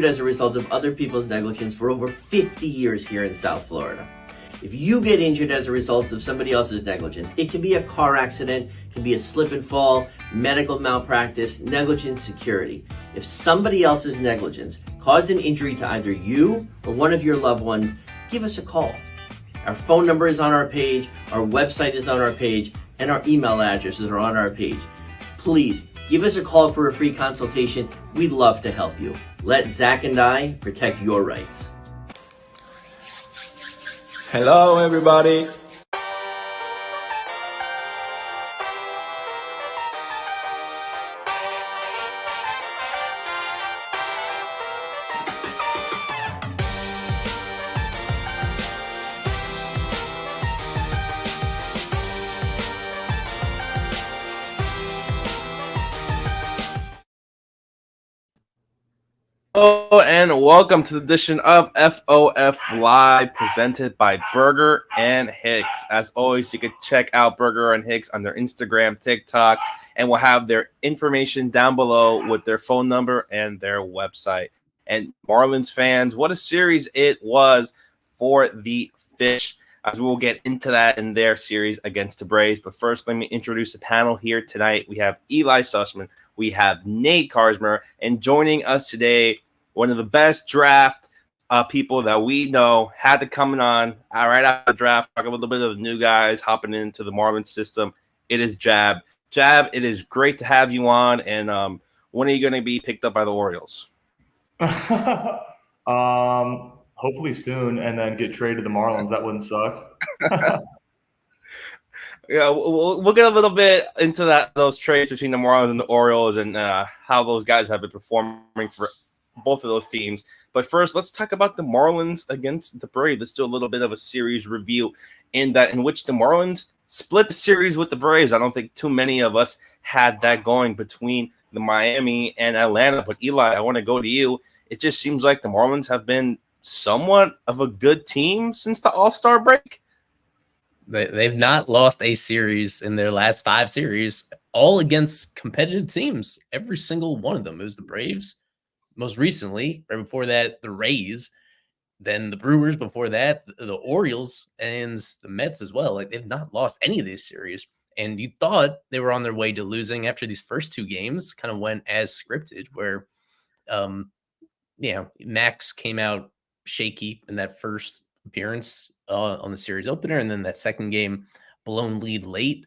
as a result of other people's negligence for over 50 years here in South Florida. If you get injured as a result of somebody else's negligence, it can be a car accident, it can be a slip and fall, medical malpractice, negligent security. If somebody else's negligence caused an injury to either you or one of your loved ones, give us a call. Our phone number is on our page, our website is on our page, and our email addresses are on our page. Please give us a call for a free consultation. We'd love to help you. Let Zach and I protect your rights. Hello, everybody. Hello and welcome to the edition of FOF Live presented by Burger and Hicks. As always, you can check out Burger and Hicks on their Instagram, TikTok, and we'll have their information down below with their phone number and their website. And Marlins fans, what a series it was for the Fish, as we will get into that in their series against the Braves. But first, let me introduce the panel here tonight. We have Eli Sussman, we have Nate Karsmer, and joining us today, one of the best draft people that we know had to come on right after the draft, talk a little bit of the new guys hopping into the Marlins system. It is Jab. Jab, it is great to have you on. And when are you going to be picked up by the Orioles? Hopefully soon, and then get traded to the Marlins. That wouldn't suck. Yeah, we'll get a little bit into those trades between the Marlins and the Orioles and how those guys have been performing for both of those teams. But first, let's talk about the Marlins against the Braves. Let's do a little bit of a series review in which the Marlins split the series with the Braves. I don't think too many of us had that going between the Miami and Atlanta. But Eli, I want to go to you. It just seems like the Marlins have been somewhat of a good team since the All-Star break. They've not lost a series in their last 5 series, all against competitive teams. Every single one of them. It was the Braves, most recently, right before that, the Rays, then the Brewers before that, the Orioles, and the Mets as well. Like, they've not lost any of these series. And you thought they were on their way to losing after these first 2 games kind of went as scripted, where Max came out shaky in that first appearance on the series opener, and then that second game blown lead late.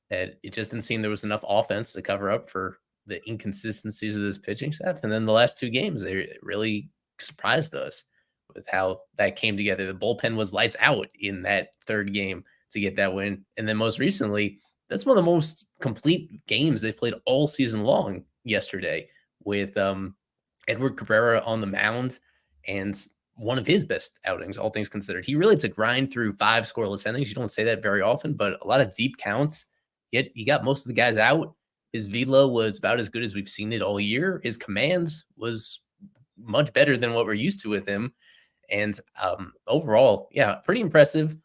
It just didn't seem there was enough offense to cover up for the inconsistencies of this pitching staff. And then the last 2 games, they really surprised us with how that came together. The bullpen was lights out in that third game to get that win. And then most recently, that's one of the most complete games they've played all season long yesterday, with Edward Cabrera on the mound, and one of his best outings, all things considered. He really had to grind through 5 scoreless innings. You don't say that very often, but a lot of deep counts. Yet he got most of the guys out. His velo was about as good as we've seen it all year. His commands was much better than what we're used to with him. And overall, yeah, pretty impressive.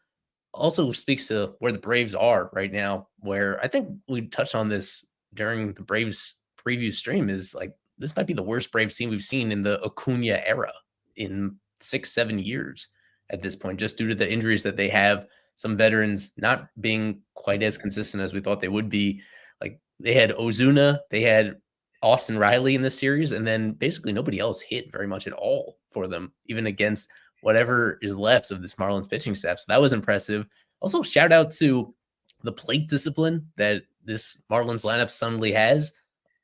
Also speaks to where the Braves are right now, where I think we touched on this during the Braves preview stream, is like, this might be the worst Braves team we've seen in the Acuna era in 6-7 years at this point, just due to the injuries that they have. Some veterans not being quite as consistent as we thought they would be. Like, they had Ozuna, they had Austin Riley in this series, and then basically nobody else hit very much at all for them, even against whatever is left of this Marlins pitching staff. So that was impressive. Also, shout out to the plate discipline that this Marlins lineup suddenly has.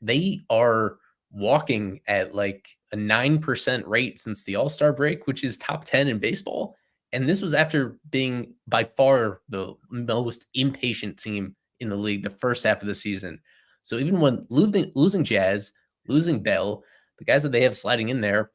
They are walking at like a 9% rate since the All-Star break, which is top 10 in baseball. And this was after being by far the most impatient team in the league the first half of the season. So even when losing Jazz, losing Bell, the guys that they have sliding in there,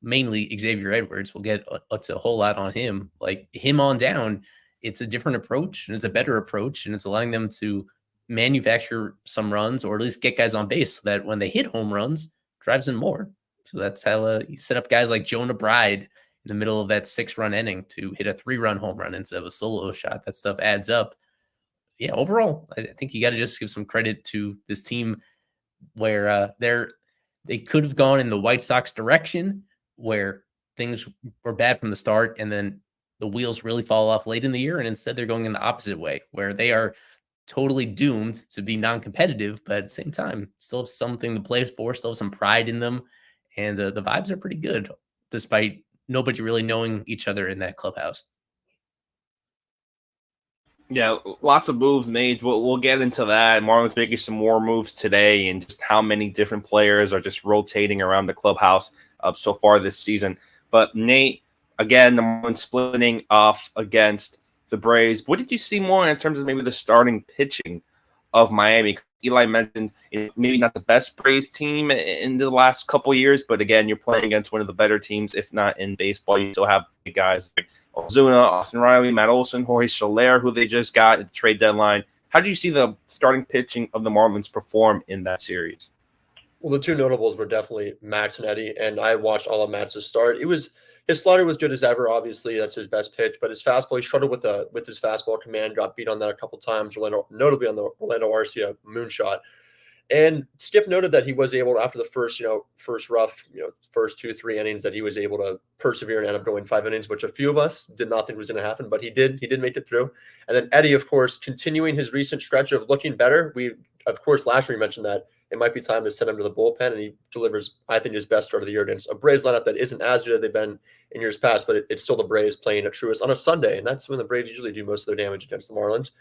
mainly Xavier Edwards, we'll get a whole lot on him. Like, him on down, it's a different approach, and it's a better approach, and it's allowing them to manufacture some runs, or at least get guys on base, so that when they hit home runs, drives in more. So that's how you set up guys like Jonah Bride in the middle of that 6-run inning to hit a 3-run home run instead of a solo shot. That stuff adds up. Yeah, overall, I think you got to just give some credit to this team, where they're they could have gone in the White Sox direction where things were bad from the start and then the wheels really fall off late in the year. And instead they're going in the opposite way where they are totally doomed to be non-competitive, but at the same time, still have something to play for, still have some pride in them. And the vibes are pretty good despite nobody really knowing each other in that clubhouse. Yeah, lots of moves made. We'll get into that. Marlins making some more moves today, and just how many different players are just rotating around the clubhouse so far this season. But Nate, again, the Marlins splitting off against the Braves. What did you see more in terms of maybe the starting pitching of Miami? Eli mentioned maybe not the best Braves team in the last couple years, but again, you're playing against one of the better teams, if not in baseball. You still have guys like Ozuna, Austin Riley, Matt Olson, Jorge Soler, who they just got at the trade deadline. How do you see the starting pitching of the Marlins perform in that series? Well, the two notables were definitely Max and Eddie, and I watched all of Max's start. His slider was good as ever. Obviously, that's his best pitch, but his fastball, he struggled with his fastball command. Got beat on that a couple times, notably on the Orlando Arcia moonshot. And Skip noted that he was able to, after the first 2-3 innings, that he was able to persevere and end up going 5 innings, which a few of us did not think was going to happen, but he did make it through. And then Eddie, of course, continuing his recent stretch of looking better. Of course, last year we mentioned that it might be time to send him to the bullpen, and he delivers, I think, his best start of the year against a Braves lineup that isn't as good as they've been in years past, but it's still the Braves playing at Truist on a Sunday, and that's when the Braves usually do most of their damage against the Marlins.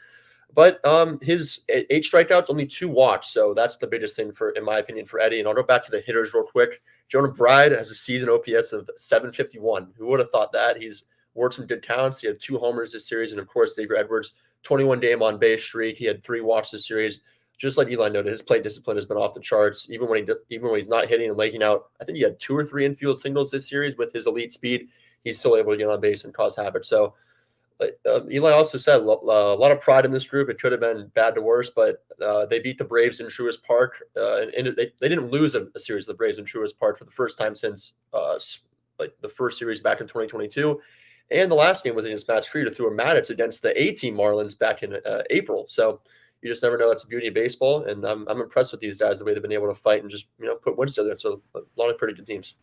But his 8 strikeouts, only 2 walks, so that's the biggest thing in my opinion, for Eddie. And I'll go back to the hitters real quick. Jonah Bride has a season OPS of 751. Who would have thought that? He's worked some good counts. He had 2 homers this series, and of course, Xavier Edwards, 21-game on base streak. He had 3 walks this series. Just like Eli noted, his plate discipline has been off the charts. Even when he's not hitting and laking out, I think he had 2 or 3 infield singles this series with his elite speed. He's still able to get on base and cause havoc. So Eli also said a lot of pride in this group. It could have been bad to worse, but they beat the Braves in Truist Park, and they didn't lose a series of the Braves in Truist Park for the first time since the first series back in 2022. And the last game was against Matt Fried, threw a Maddux against the A-team Marlins back in April. So you just never know. That's the beauty of baseball, and I'm impressed with these guys, the way they've been able to fight and just put wins together. So a lot of pretty good teams.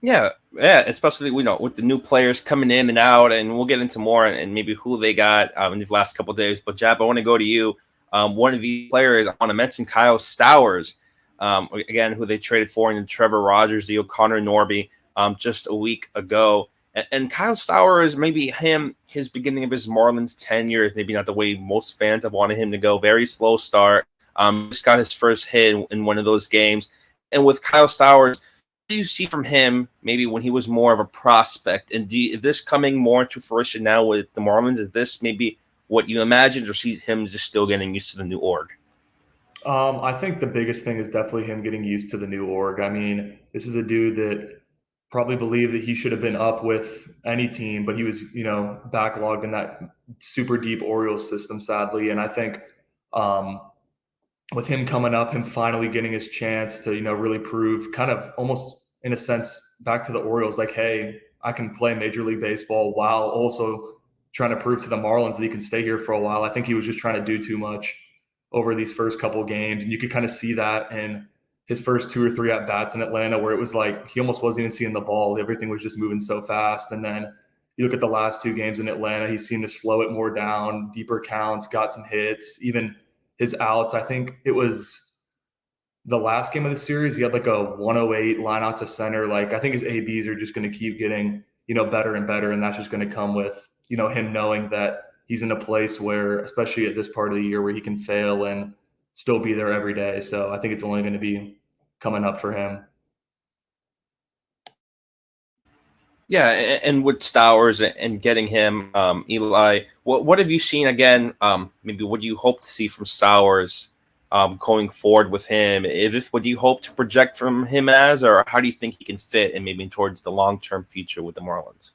Yeah, especially with the new players coming in and out, and we'll get into more and maybe who they got in these last couple of days. But Jap, I want to go to you. One of the players I want to mention, Kyle Stowers, again, who they traded for in the Trevor Rogers deal, Connor Norby, just a week ago. And Kyle Stowers, maybe his beginning of his Marlins tenure is maybe not the way most fans have wanted him to go. Very slow start. Just got his first hit in one of those games. And with Kyle Stowers, do you see from him maybe when he was more of a prospect? And is this coming more to fruition now with the Marlins? Is this maybe what you imagined, or see him just still getting used to the new org? I think the biggest thing is definitely him getting used to the new org. I mean, this is a dude that probably believed that he should have been up with any team, but he was, backlogged in that super deep Orioles system, sadly. And I think with him coming up, him finally getting his chance to, really prove, kind of almost in a sense back to the Orioles, like, hey, I can play Major League Baseball while also trying to prove to the Marlins that he can stay here for a while. I think he was just trying to do too much over these first couple of games. And you could kind of see that in his first 2 or 3 at-bats in Atlanta, where it was like he almost wasn't even seeing the ball. Everything was just moving so fast. And then you look at the last 2 games in Atlanta, he seemed to slow it more down, deeper counts, got some hits, even his outs. I think it was the last game of the series, he had like a 108 line out to center. Like, I think his ABs are just going to keep getting, better and better. And that's just going to come with, him knowing that he's in a place where, especially at this part of the year, where he can fail and still be there every day. So I think it's only going to be coming up for him. Yeah, and with Stowers and getting him, Eli, what have you seen again? Maybe what do you hope to see from Stowers going forward with him? Is this what you hope to project from him as, or how do you think he can fit and maybe towards the long-term future with the Marlins?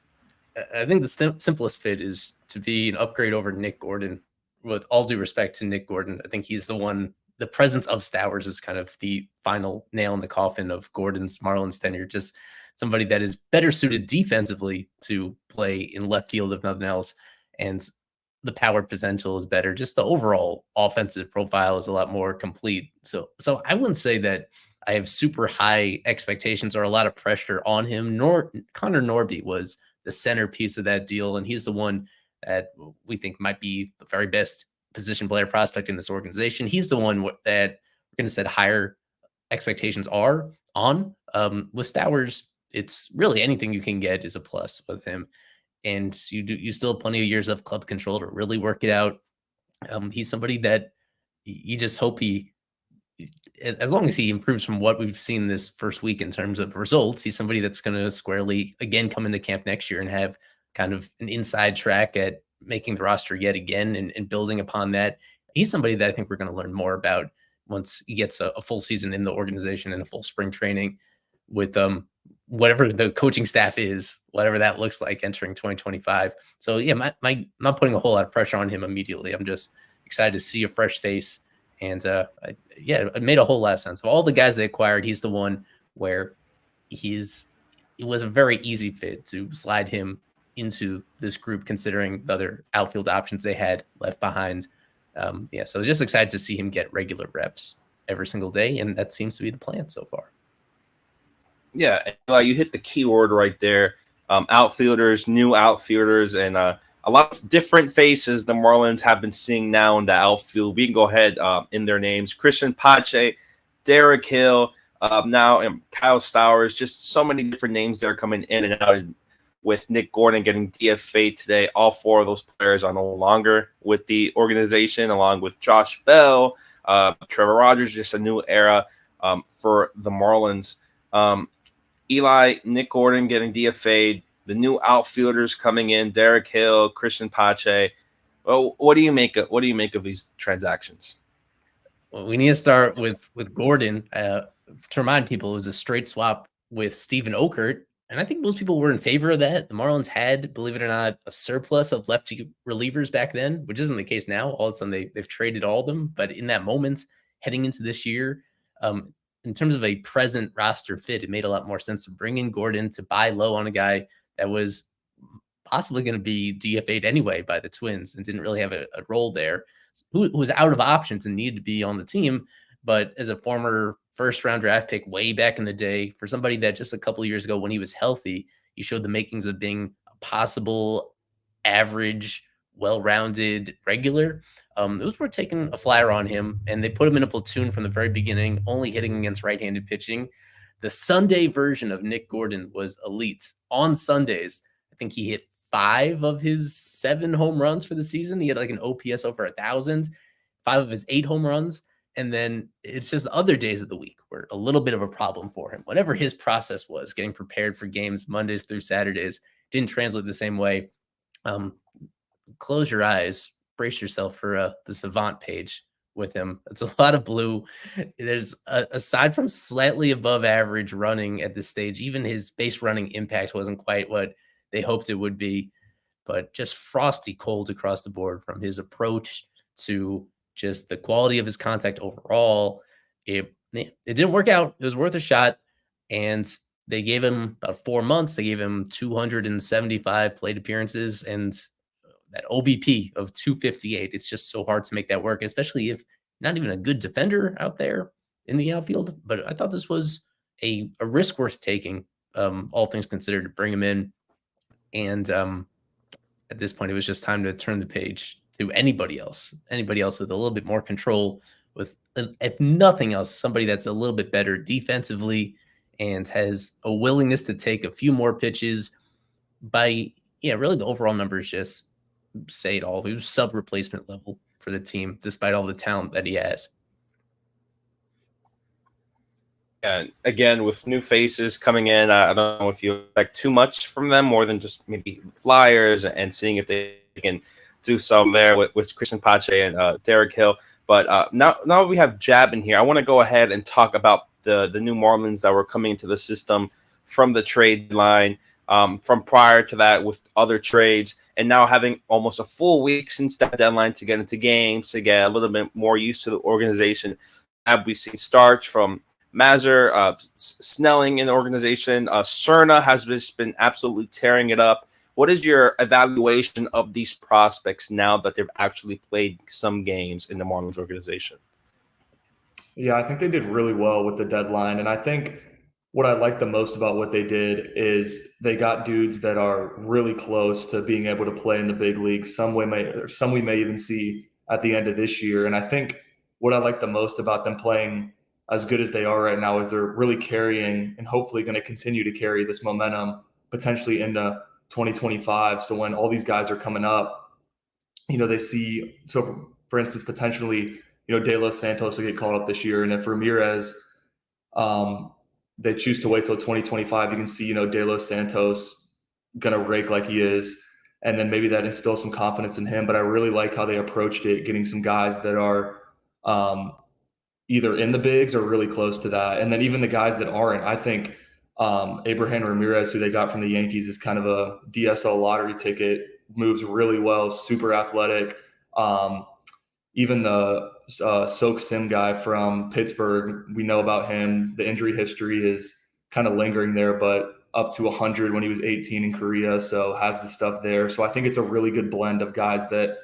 I think the simplest fit is to be an upgrade over Nick Gordon. With all due respect to Nick Gordon, I think he's the one. The presence of Stowers is kind of the final nail in the coffin of Gordon's Marlins tenure. Just somebody that is better suited defensively to play in left field, if nothing else, and the power potential is better. Just the overall offensive profile is a lot more complete. So I wouldn't say that I have super high expectations or a lot of pressure on him. Connor Norby was the centerpiece of that deal, and he's the one that we think might be the very best position player prospect in this organization. He's the one that we're going to set higher expectations are on. With Stowers, it's really anything you can get is a plus with him, and you still have plenty of years of club control to really work it out. He's somebody that you just hope as long as he improves from what we've seen this first week in terms of results, he's somebody that's going to squarely again come into camp next year and have kind of an inside track at making the roster yet again and building upon that. He's somebody that I think we're going to learn more about once he gets a full season in the organization and a full spring training with whatever the coaching staff is, whatever that looks like entering 2025. So yeah, I'm not putting a whole lot of pressure on him immediately. I'm just excited to see a fresh face. And it made a whole lot of sense. Of all the guys they acquired, he's the one where it was a very easy fit to slide him into this group, considering the other outfield options they had left behind. So just excited to see him get regular reps every single day, and that seems to be the plan so far. Yeah, you hit the keyword right there. Outfielders, new outfielders, and a lot of different faces the Marlins have been seeing now in the outfield. We can go ahead in their names. Christian Pache, Derek Hill, now and Kyle Stowers. Just so many different names that are coming in and out. With Nick Gordon getting DFA'd today, all four of those players are no longer with the organization, along with Josh Bell, Trevor Rogers, just a new era for the Marlins. Eli, Nick Gordon getting DFA'd, the new outfielders coming in, Derek Hill, Christian Pache. Well, what do you make of these transactions? Well, we need to start with Gordon. To remind people, it was a straight swap with Steven Okert. And I think most people were in favor of that. The Marlins had, believe it or not, a surplus of lefty relievers back then, which isn't the case now. All of a sudden, they've traded all of them. But in that moment, heading into this year, in terms of a present roster fit, it made a lot more sense to bring in Gordon, to buy low on a guy that was possibly going to be DFA'd anyway by the Twins and didn't really have a role there, who was out of options and needed to be on the team. But as a former first-round draft pick way back in the day, for somebody that just a couple of years ago when he was healthy, he showed the makings of being a possible average, well-rounded regular. It was worth taking a flyer on him, and they put him in a platoon from the very beginning, only hitting against right-handed pitching. The Sunday version of Nick Gordon was elite. On Sundays, I think he hit 5 of his 7 home runs for the season. He had like an OPS over 1,000, 5 of his 8 home runs. And then it's just the other days of the week were a little bit of a problem for him. Whatever his process was, getting prepared for games Mondays through Saturdays, didn't translate the same way. Close your eyes, brace yourself for the Savant page with him. It's a lot of blue. There's aside from slightly above average running at this stage, even his base running impact wasn't quite what they hoped it would be, but just frosty cold across the board, from his approach to just the quality of his contact overall. It didn't work out. It was worth a shot. And they gave him about 4 months. They gave him 275 plate appearances and that OBP of 258. It's just so hard to make that work, especially if not even a good defender out there in the outfield. But I thought this was a risk worth taking, all things considered, to bring him in. And at this point, it was just time to turn the page to anybody else with a little bit more control, with, if nothing else, somebody that's a little bit better defensively and has a willingness to take a few more pitches. Really the overall numbers just say it all. He was sub-replacement level for the team, despite all the talent that he has. And again, with new faces coming in, I don't know if you expect too much from them, more than just maybe flyers and seeing if they can do some there with Christian Pache and Derek Hill. But now we have Jab in here. I want to go ahead and talk about the new Marlins that were coming into the system from the trade line, from prior to that with other trades, and now having almost a full week since that deadline to get into games, to get a little bit more used to the organization. We've seen starts from Mazur, Snelling in the organization. Cerna has just been absolutely tearing it up. What is your evaluation of these prospects now that they've actually played some games in the Marlins organization? Yeah, I think they did really well with the deadline. And I think what I like the most about what they did is they got dudes that are really close to being able to play in the big leagues. Some we may even see at the end of this year. And I think what I like the most about them playing as good as they are right now is they're really carrying and hopefully going to continue to carry this momentum potentially into 2025. So when all these guys are coming up, they see, so for instance, potentially, De Los Santos will get called up this year. And if Ramirez, they choose to wait till 2025, you can see, De Los Santos going to rake like he is. And then maybe that instills some confidence in him. But I really like how they approached it, getting some guys that are either in the bigs or really close to that. And then even the guys that aren't, I think Abraham Ramirez, who they got from the Yankees, is kind of a DSL lottery ticket, moves really well, super athletic. Even the Sok Sim guy from Pittsburgh, we know about him. The injury history is kind of lingering there, but up to 100 when he was 18 in Korea, so has the stuff there. So I think it's a really good blend of guys that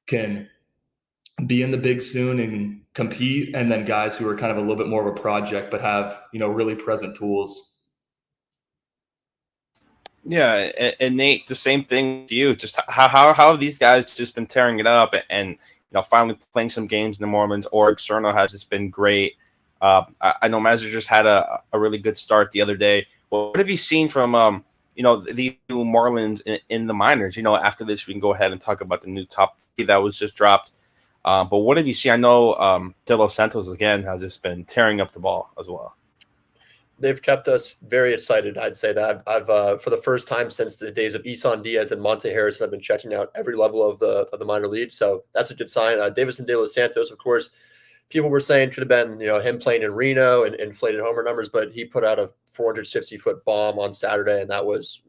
can be in the big soon and compete, and then guys who are kind of a little bit more of a project but have, really present tools. Yeah, and Nate, the same thing with you. Just how have these guys just been tearing it up and finally playing some games in the Marlins? Or Externo has just been great. I know Mazur just had a really good start the other day. What have you seen from the new Marlins in the minors? After this, we can go ahead and talk about the new top that was just dropped. But what have you seen? I know De Los Santos again has just been tearing up the ball as well. They've kept us very excited. I'd say that I've for the first time since the days of Isan Diaz and Monte Harrison, I've been checking out every level of the minor league. So that's a good sign. Davison De Los Santos, of course, people were saying could have been him playing in Reno and inflated homer numbers, but he put out a 460-foot bomb on Saturday, and that was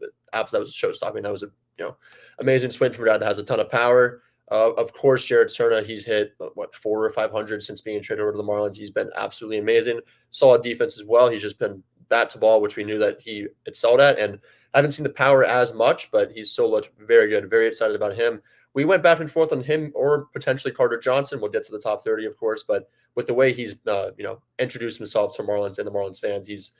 show stopping. That was a amazing swing from a guy that has a ton of power. Of course, Jared Serna, he's hit 400 or 500 since being traded over to the Marlins. He's been absolutely amazing. Solid defense as well. He's just been bat to ball, which we knew that he excelled at. And I haven't seen the power as much, but he's still looked very good. Very excited about him. We went back and forth on him or potentially Carter Johnson. We'll get to the top 30, of course, but with the way he's introduced himself to Marlins and the Marlins fans, he's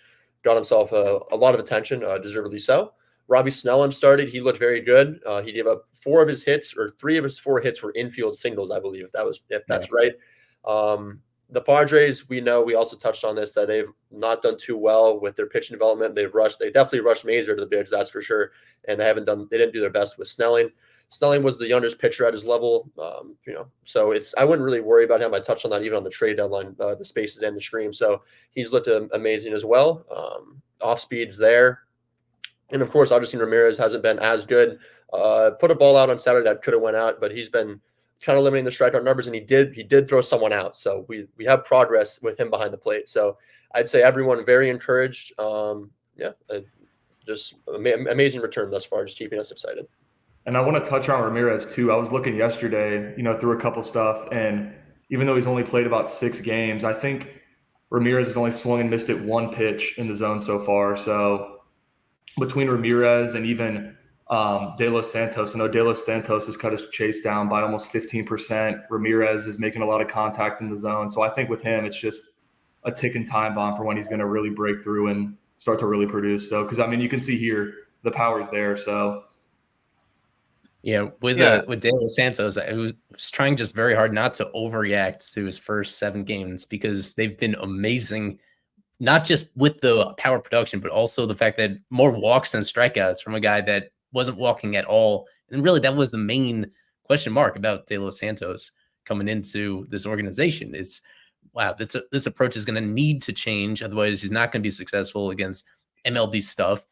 got himself a lot of attention, deservedly so. Robbie Snelling started. He looked very good. He gave up 4 of his hits, or 3 of his 4 hits were infield singles, I believe, if that's right. The Padres, we also touched on this, that they've not done too well with their pitching development. They definitely rushed Mazur to the bigs, that's for sure. And they didn't do their best with Snelling. Snelling was the youngest pitcher at his level, so I wouldn't really worry about him. I touched on that even on the trade deadline, the spaces and the stream. So he's looked amazing as well. Off speed's there. And of course, obviously Ramirez hasn't been as good. Put a ball out on Saturday that could have went out, but he's been kind of limiting the strikeout numbers, and he did throw someone out. So we have progress with him behind the plate. So I'd say everyone very encouraged. Just amazing return thus far, just keeping us excited. And I want to touch on Ramirez too. I was looking yesterday, through a couple stuff, and even though he's only played about 6 games, I think Ramirez has only swung and missed it 1 pitch in the zone so far. So between Ramirez and even De Los Santos, I know De Los Santos has cut his chase down by almost 15%. Ramirez is making a lot of contact in the zone. So I think with him, it's just a ticking time bomb for when he's going to really break through and start to really produce. So, because you can see here the power's there. So with De Los Santos, I was trying just very hard not to overreact to his first 7 games, because they've been amazing. Not just with the power production, but also the fact that more walks than strikeouts from a guy that wasn't walking at all. And really, that was the main question mark about De Los Santos coming into this organization is, wow, this approach is going to need to change. Otherwise, he's not going to be successful against MLB stuff.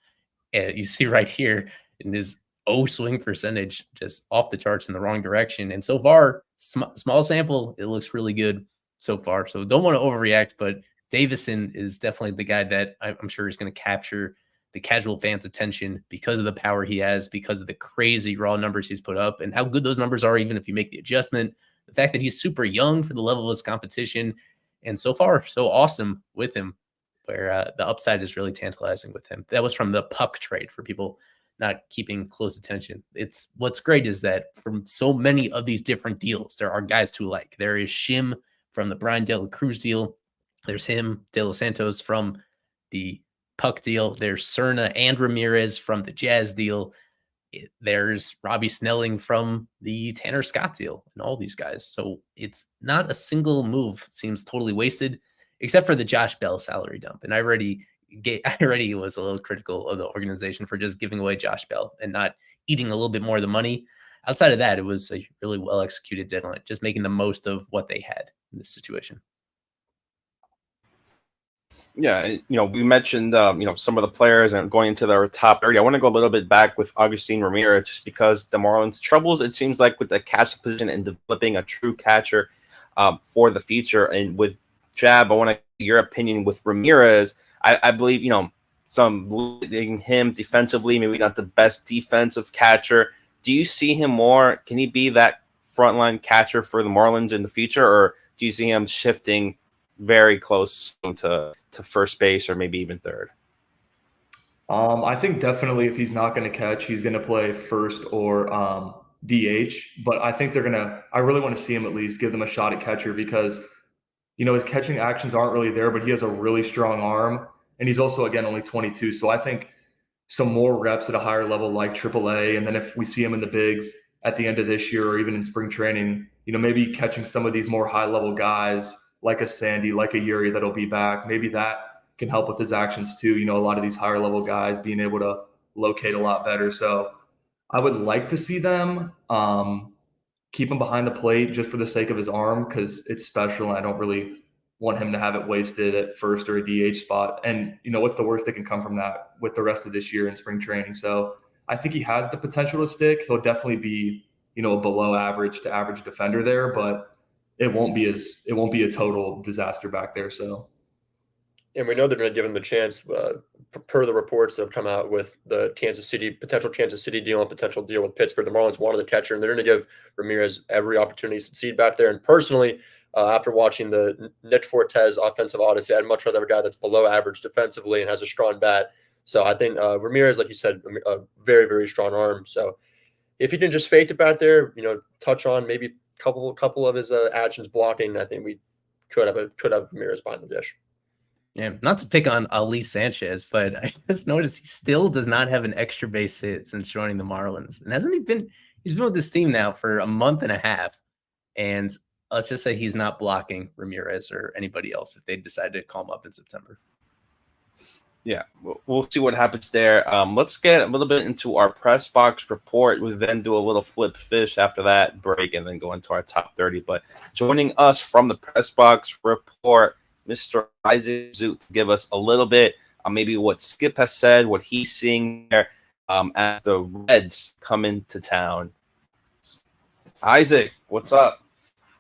And you see right here in his swing percentage, just off the charts in the wrong direction. And so far, small sample, it looks really good so far. So don't want to overreact, but Davison is definitely the guy that I'm sure is going to capture the casual fans' attention because of the power he has, because of the crazy raw numbers he's put up, and how good those numbers are, even if you make the adjustment. The fact that he's super young for the level of his competition, and so far, so awesome with him, where the upside is really tantalizing with him. That was from the Puck trade for people not keeping close attention. It's what's great is that from so many of these different deals, there are guys to like. There is Shim from the Brian De La Cruz deal. There's him, De Los Santos from the Puck deal. There's Cerna and Ramirez from the Jazz deal. There's Robbie Snelling from the Tanner Scott deal and all these guys. So it's not a single move seems totally wasted, except for the Josh Bell salary dump. And I already was a little critical of the organization for just giving away Josh Bell and not eating a little bit more of the money. Outside of that, it was a really well executed deadline, just making the most of what they had in this situation. Yeah, we mentioned some of the players and going into their top 30. I want to go a little bit back with Agustin Ramirez, just because the Marlins' troubles, it seems like, with the catcher position and developing a true catcher for the future. And with Jab, I want to get your opinion with Ramirez. I believe some limiting him defensively, maybe not the best defensive catcher. Do you see him more? Can he be that frontline catcher for the Marlins in the future, or do you see him shifting very close to first base or maybe even third? I think definitely if he's not going to catch, he's going to play first or DH. But I think I really want to see him at least give them a shot at catcher because, his catching actions aren't really there, but he has a really strong arm. And he's also, again, only 22. So I think some more reps at a higher level like AAA. And then if we see him in the bigs at the end of this year or even in spring training, maybe catching some of these more high level guys like a Sandy, like a Yuri that'll be back. Maybe that can help with his actions too. A lot of these higher level guys being able to locate a lot better. So I would like to see them keep him behind the plate just for the sake of his arm because it's special. And I don't really want him to have it wasted at first or a DH spot. And, what's the worst that can come from that with the rest of this year in spring training? So I think he has the potential to stick. He'll definitely be, a below average to average defender there, but it won't be a total disaster back there. So, and we know they're going to give him the chance, per the reports that have come out with the potential Kansas City deal and potential deal with Pittsburgh. The Marlins wanted the catcher, and they're going to give Ramirez every opportunity to succeed back there. And personally, after watching the Nick Fortes offensive odyssey, I'd much rather have a guy that's below average defensively and has a strong bat. So I think Ramirez, like you said, a very, very strong arm. So if he can just fake it back there, touch on maybe a couple of his actions blocking, I think we could have Ramirez behind the dish. Yeah, not to pick on Ali Sanchez, but I just noticed he still does not have an extra base hit since joining the Marlins. And he's been with this team now for a month and a half. And let's just say he's not blocking Ramirez or anybody else if they decide to call him up in September. Yeah, we'll see what happens there. Let's get a little bit into our press box report. We'll then do a little flip fish after that break and then go into our top 30. But joining us from the press box report, Mr. Isaac Zoot, to give us a little bit maybe what Skip has said, what he's seeing there as the Reds come into town. Isaac, what's up?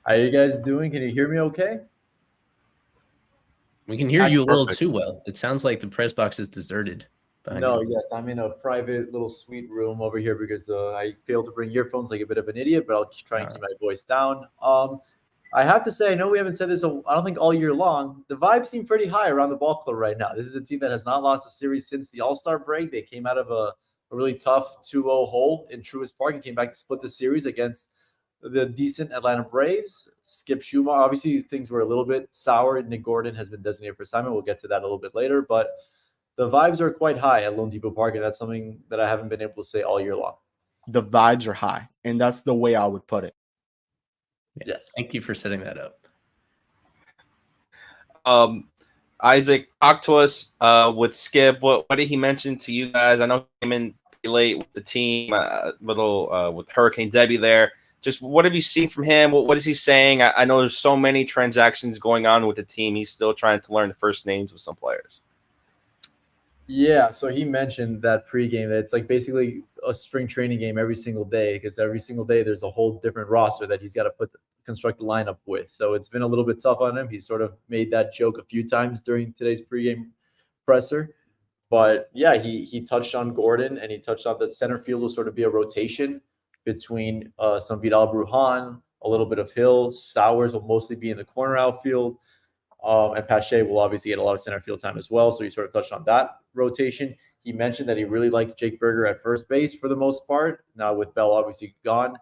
How you guys doing? Can you hear me okay? We can hear you a little too well. It sounds like the press box is deserted. No, yes, I'm in a private little suite room over here because I failed to bring earphones like a bit of an idiot, but I'll try and keep my voice down. I have to say, I know we haven't said this, I don't think all year long. The vibes seem pretty high around the ball club right now. This is a team that has not lost a series since the All-Star break. They came out of a really tough 2-0 hole in Truist Park and came back to split the series against the decent Atlanta Braves. Skip Schumer, obviously things were a little bit sour. Nick Gordon has been designated for assignment. We'll get to that a little bit later, but the vibes are quite high at Lone Depot Park, and that's something that I haven't been able to say all year long. The vibes are high, and that's the way I would put it. Yes. Thank you for setting that up. Isaac, talk to us with Skip. What did he mention to you guys? I know he came in pretty late with the team, with Hurricane Debbie there. Just what have you seen from him? What is he saying? I know there's so many transactions going on with the team. He's still trying to learn the first names of some players. Yeah, so he mentioned that pregame that it's like basically a spring training game every single day because every single day there's a whole different roster that he's got to construct the lineup with. So it's been a little bit tough on him. He's sort of made that joke a few times during today's pregame presser. But yeah, he touched on Gordon and he touched on that center field will sort of be a rotation between some Vidal Brujan, a little bit of Hill. Sowers will mostly be in the corner outfield. And Pache will obviously get a lot of center field time as well. So he sort of touched on that rotation. He mentioned that he really liked Jake Berger at first base for the most part. Now with Bell obviously gone.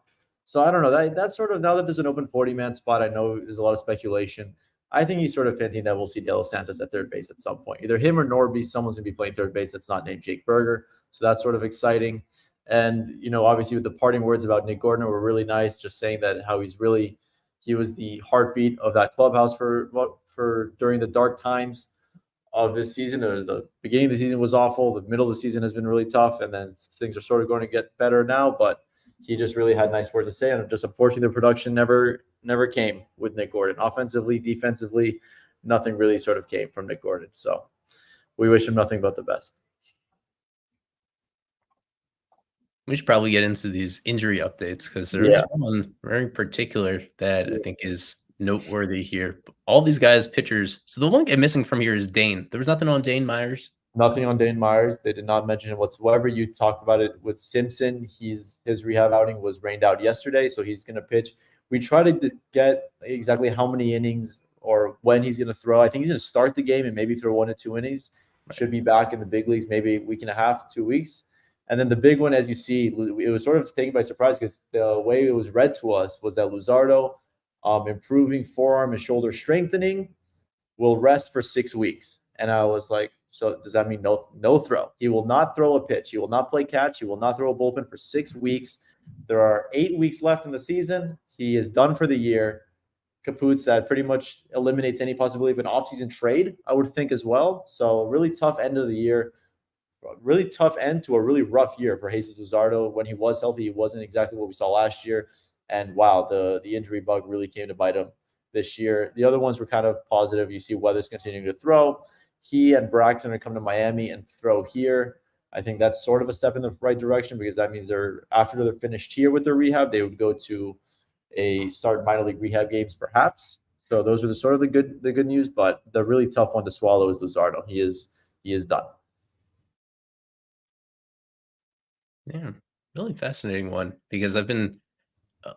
So I don't know. That's sort of now that there's an open 40-man spot, I know there's a lot of speculation. I think he's sort of hinting that we'll see De Los Santos at third base at some point. Either him or Norby, someone's going to be playing third base that's not named Jake Berger. So that's sort of exciting. And, obviously with the parting words about Nick Gordon were really nice, just saying that how he was the heartbeat of that clubhouse for during the dark times of this season. The beginning of the season was awful. The middle of the season has been really tough. And then things are sort of going to get better now, but he just really had nice words to say. And just unfortunately, the production never came with Nick Gordon. Offensively, defensively, nothing really sort of came from Nick Gordon. So we wish him nothing but the best. We should probably get into these injury updates because there's one very particular that I think is noteworthy here. All these guys, pitchers. So the one guy missing from here is Dane. There was nothing on Dane Myers. Nothing on Dane Myers. They did not mention it whatsoever. You talked about it with Simpson. His rehab outing was rained out yesterday, so he's going to pitch. We try to get exactly how many innings or when he's going to throw. I think he's going to start the game and maybe throw 1 to 2 innings. Should be back in the big leagues maybe a week and a half, 2 weeks. And then the big one, as you see, it was sort of taken by surprise because the way it was read to us was that Luzardo, improving forearm and shoulder strengthening, will rest for 6 weeks. And I was like, so does that mean no throw? He will not throw a pitch. He will not play catch. He will not throw a bullpen for 6 weeks. There are 8 weeks left in the season. He is done for the year. Caputs, that pretty much eliminates any possibility of an offseason trade, I would think as well. So really tough end of the year. Really tough end to a really rough year for Jesus Luzardo. When he was healthy, he wasn't exactly what we saw last year. And wow, the injury bug really came to bite him this year. The other ones were kind of positive. You see Weathers continuing to throw. He and Braxton are coming to Miami and throw here. I think that's sort of a step in the right direction because that means after they're finished here with their rehab, they would go to start minor league rehab games perhaps. So those are the good news. But the really tough one to swallow is Luzardo. He is done. Yeah, really fascinating one because I've been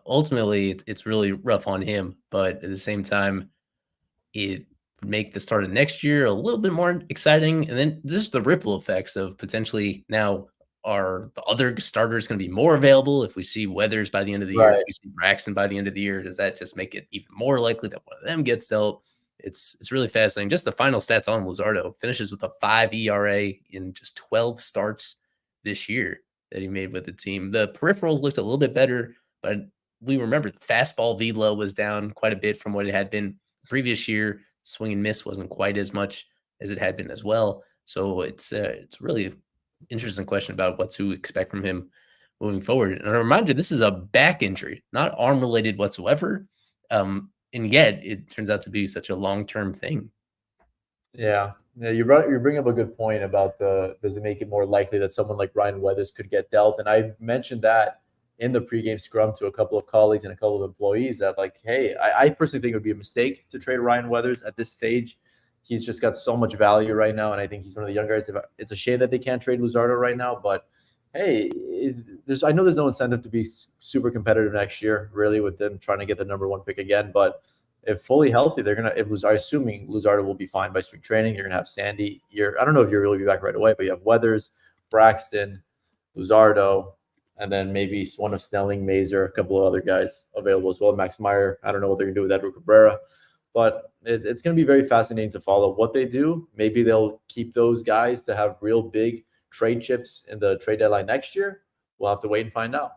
ultimately it's really rough on him, but at the same time, it would make the start of next year a little bit more exciting. And then just the ripple effects of potentially now are the other starters going to be more available if we see Weathers by the end of the year, if we see Braxton by the end of the year, does that just make it even more likely that one of them gets dealt? It's really fascinating. Just the final stats on Luzardo finishes with a 5 ERA in just 12 starts this year that he made with the team. The peripherals looked a little bit better, but we remember the fastball velo was down quite a bit from what it had been previous year. Swing and miss wasn't quite as much as it had been as well. So it's really interesting question about what to expect from him moving forward. And a reminder, this is a back injury, not arm related whatsoever. And yet it turns out to be such a long-term thing. Yeah, you bring up a good point about does it make it more likely that someone like Ryan Weathers could get dealt? And I mentioned that in the pregame scrum to a couple of colleagues and a couple of employees that hey, I personally think it would be a mistake to trade Ryan Weathers at this stage. He's just got so much value right now, and I think he's one of the younger guys. It's a shame that they can't trade Luzardo right now, but hey, I know there's no incentive to be super competitive next year, really, with them trying to get the number 1 pick again, but if fully healthy, assuming Luzardo will be fine by spring training, you're going to have Sandy. I don't know if you'll really be back right away, but you have Weathers, Braxton, Luzardo, and then maybe one of Snelling, Mazer, a couple of other guys available as well. Max Meyer, I don't know what they're going to do with Edward Cabrera, but it's going to be very fascinating to follow what they do. Maybe they'll keep those guys to have real big trade chips in the trade deadline next year. We'll have to wait and find out.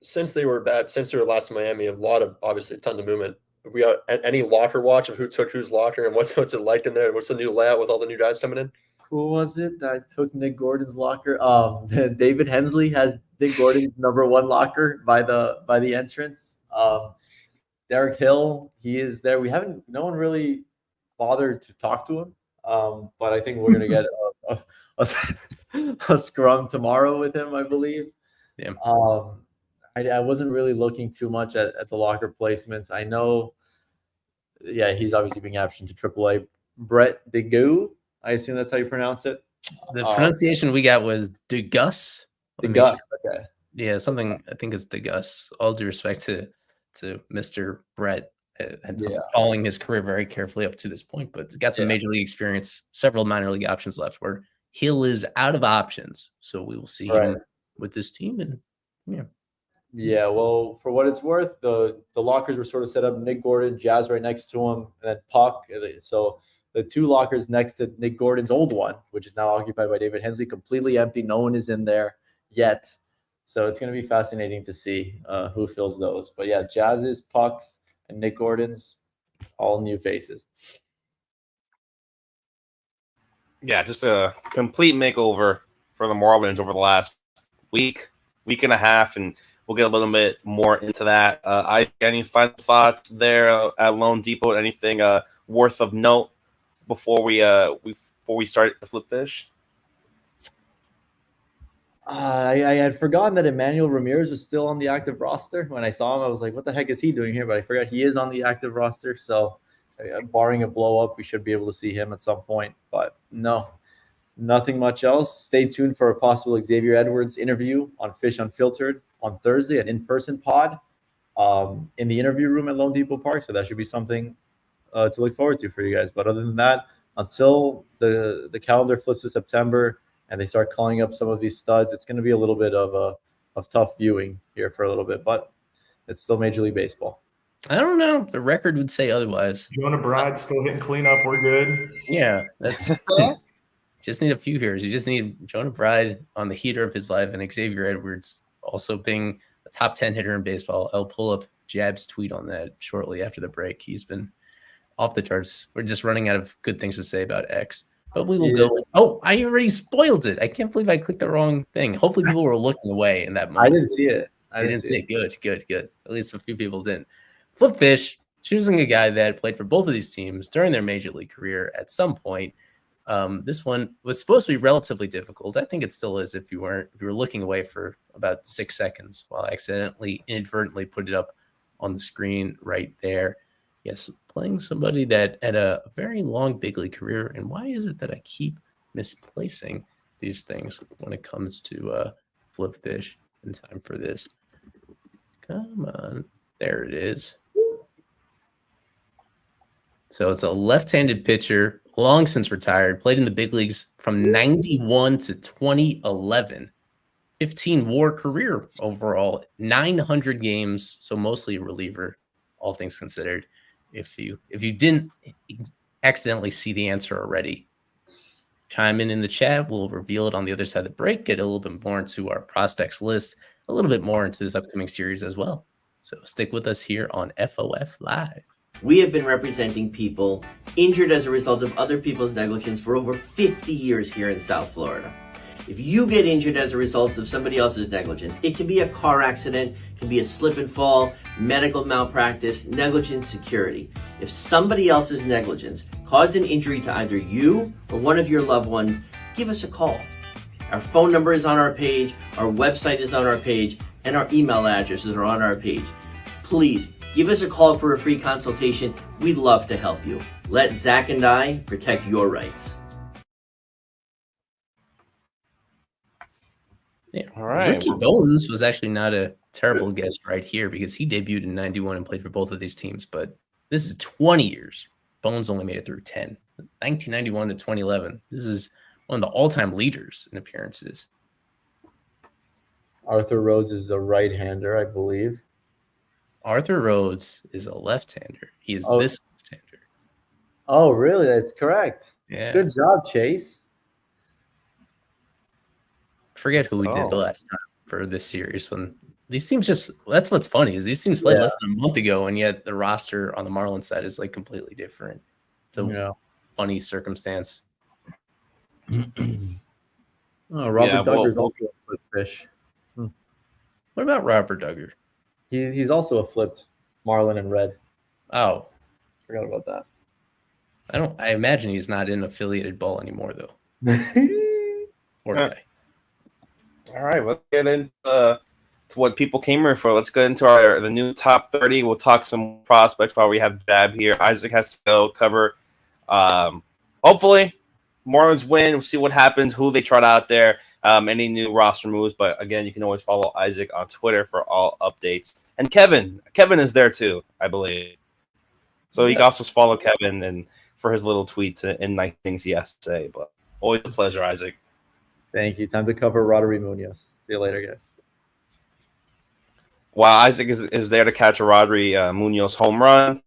Since they were last in Miami, obviously tons of movement. We got any locker watch of who took whose locker and what's it like in there? What's the new layout with all the new guys coming in? Who was it that took Nick Gordon's locker? David Hensley has Nick Gordon's number 1 locker by the entrance. Derek Hill, he is there. No one really bothered to talk to him. But I think we're gonna get a scrum tomorrow with him, I believe. Yeah. I wasn't really looking too much at the locker placements. I know, he's obviously being optioned to AAA. Brett DeGoo, I assume that's how you pronounce it. The pronunciation we got was DeGus. DeGus, okay. Yeah, something, I think it's DeGus. All due respect to Mr. Brett, following his career very carefully up to this point, but got some major league experience, several minor league options left where Hill is out of options. So we will see him with this team. And Yeah, well, for what it's worth, the lockers were sort of set up. Nick Gordon, Jazz right next to him, and then Puck. So the two lockers next to Nick Gordon's old one, which is now occupied by David Hensley, completely empty. No one is in there yet. So it's going to be fascinating to see who fills those. But yeah, Jazz's, Puck's, and Nick Gordon's, all new faces. Yeah, just a complete makeover for the Marlins over the last week and a half, and we'll get a little bit more into that. Any final thoughts there at Lone Depot? Anything worth of note before we start the flip fish? I had forgotten that Emmanuel Ramirez was still on the active roster. When I saw him, I was like, what the heck is he doing here? But I forgot he is on the active roster. So barring a blow up, we should be able to see him at some point. But no, nothing much else. Stay tuned for a possible Xavier Edwards interview on Fish Unfiltered on Thursday, an in-person pod in the interview room at Lone Depot Park. So that should be something to look forward to for you guys. But other than that, until the calendar flips to September and they start calling up some of these studs, it's going to be a little bit of tough viewing here for a little bit. But it's still Major League Baseball. I don't know. The record would say otherwise. Jonah Bride still hitting cleanup. We're good. Yeah, that's just need a few here. You just need Jonah Bride on the heater of his life and Xavier Edwards also being a top 10 hitter in baseball. I'll pull up Jab's tweet on that shortly after the break. He's been off the charts. We're just running out of good things to say about X. But we will go. Oh, I already spoiled it. I can't believe I clicked the wrong thing. Hopefully people were looking away in that moment. I didn't see it. I didn't see it. Good. At least a few people didn't. Flip Fish, choosing a guy that played for both of these teams during their major league career at some point. This one was supposed to be relatively difficult. I think it still is if you were looking away for about 6 seconds while I inadvertently put it up on the screen right there. Yes, playing somebody that had a very long big league career. And why is it that I keep misplacing these things when it comes to Flip Fish in time for this? Come on. There it is. So it's a left-handed pitcher, long since retired, played in the big leagues from 91 to 2011. 15 WAR career overall, 900 games, so mostly a reliever, all things considered. If you didn't accidentally see the answer already, chime in the chat. We'll reveal it on the other side of the break, get a little bit more into our prospects list, a little bit more into this upcoming series as well. So stick with us here on FOF Live. We have been representing people injured as a result of other people's negligence for over 50 years here in South Florida. If you get injured as a result of somebody else's negligence, it can be a car accident, it can be a slip and fall, medical malpractice, negligent security. If somebody else's negligence caused an injury to either you or one of your loved ones, give us a call. Our phone number is on our page, our website is on our page, and our email addresses are on our page. Please give us a call for a free consultation. We'd love to help you. Let Zach and I protect your rights. Yeah. All right. Ricky Bones was actually not a terrible guess right here because he debuted in 91 and played for both of these teams. But this is 20 years. Bones only made it through 10. 1991 to 2011. This is one of the all-time leaders in appearances. Arthur Rhodes is a right-hander, I believe. Arthur Rhodes is a left-hander. He is this left-hander. Oh, really? That's correct. Yeah. Good job, Chase. Forget who we did the last time for this series. When these teams that's what's funny is these teams played less than a month ago, and yet the roster on the Marlins side is like completely different. It's a funny circumstance. Robert Duggar's also a flip fish. What about Robert Duggar? He's also a flipped Marlin and red. Oh, forgot about that. I imagine he's not in affiliated ball anymore though. Poor guy. All right, let's get into to what people came here for. Let's get into the new top 30. We'll talk some prospects while we have Jab here. Isaac has to go cover. Hopefully, Marlins win. We'll see what happens, who they trot out there, any new roster moves. But again, you can always follow Isaac on Twitter for all updates. And Kevin is there too, I believe. So you can also follow Kevin and for his little tweets and nice things he has to say. But always a pleasure, Isaac. Thank you. Time to cover Roderick Munoz. See you later, guys. while Isaac is there to catch a Rodri Munoz home run,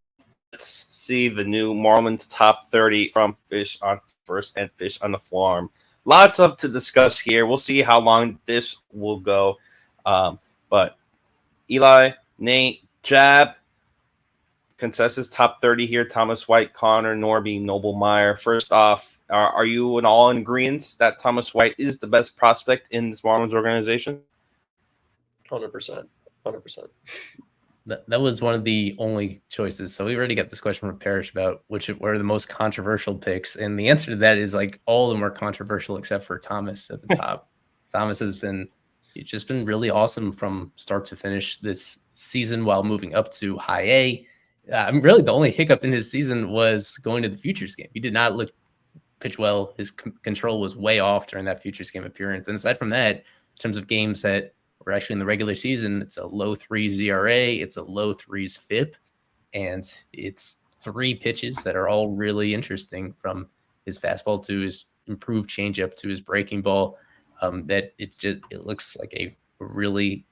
let's see the new Marlins top 30 from Fish on First and Fish on the Farm. Lots of to discuss here. We'll see how long this will go. But Eli, Nate, Jab, consensus top 30 here. Thomas White, Connor, Norby, Noblemeyer. First off, are you all in agreement that Thomas White is the best prospect in this Marlins organization? 100%. 100%. That was one of the only choices. So we already got this question from Parrish about which were the most controversial picks. And the answer to that is like all of them are controversial except for Thomas at the top. Thomas has been really awesome from start to finish this season while moving up to high A. Really the only hiccup in his season was going to the Futures game. He did not pitch well. His control was way off during that Futures game appearance. And aside from that, in terms of games that were actually in the regular season, it's a low 3s ERA, it's a low 3s FIP, and it's 3 pitches that are all really interesting, from his fastball to his improved changeup to his breaking ball. That it looks like a really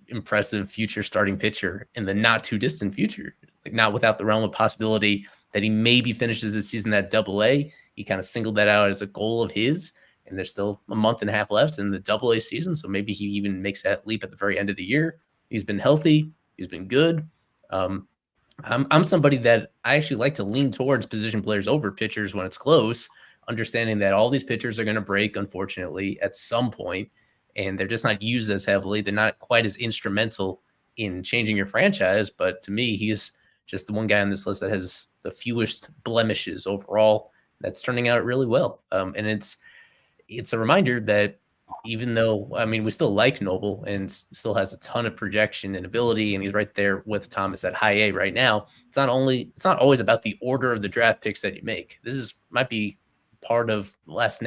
impressive future starting pitcher in the not too distant future, like not without the realm of possibility that he maybe finishes his season at Double-A. He kind of singled that out as a goal of his. And there's still a month and a half left in the Double-A season, so maybe he even makes that leap at the very end of the year. He's been healthy. He's been good. I'm somebody that I actually like to lean towards position players over pitchers when it's close, understanding that all these pitchers are going to break, unfortunately, at some point, and they're just not used as heavily. They're not quite as instrumental in changing your franchise, but to me, he's just the one guy on this list that has the fewest blemishes overall. That's turning out really well, and it's a reminder that even though, I mean, we still like Noble and still has a ton of projection and ability, and he's right there with Thomas at high A right now. It's not always about the order of the draft picks that you make. This might be part of last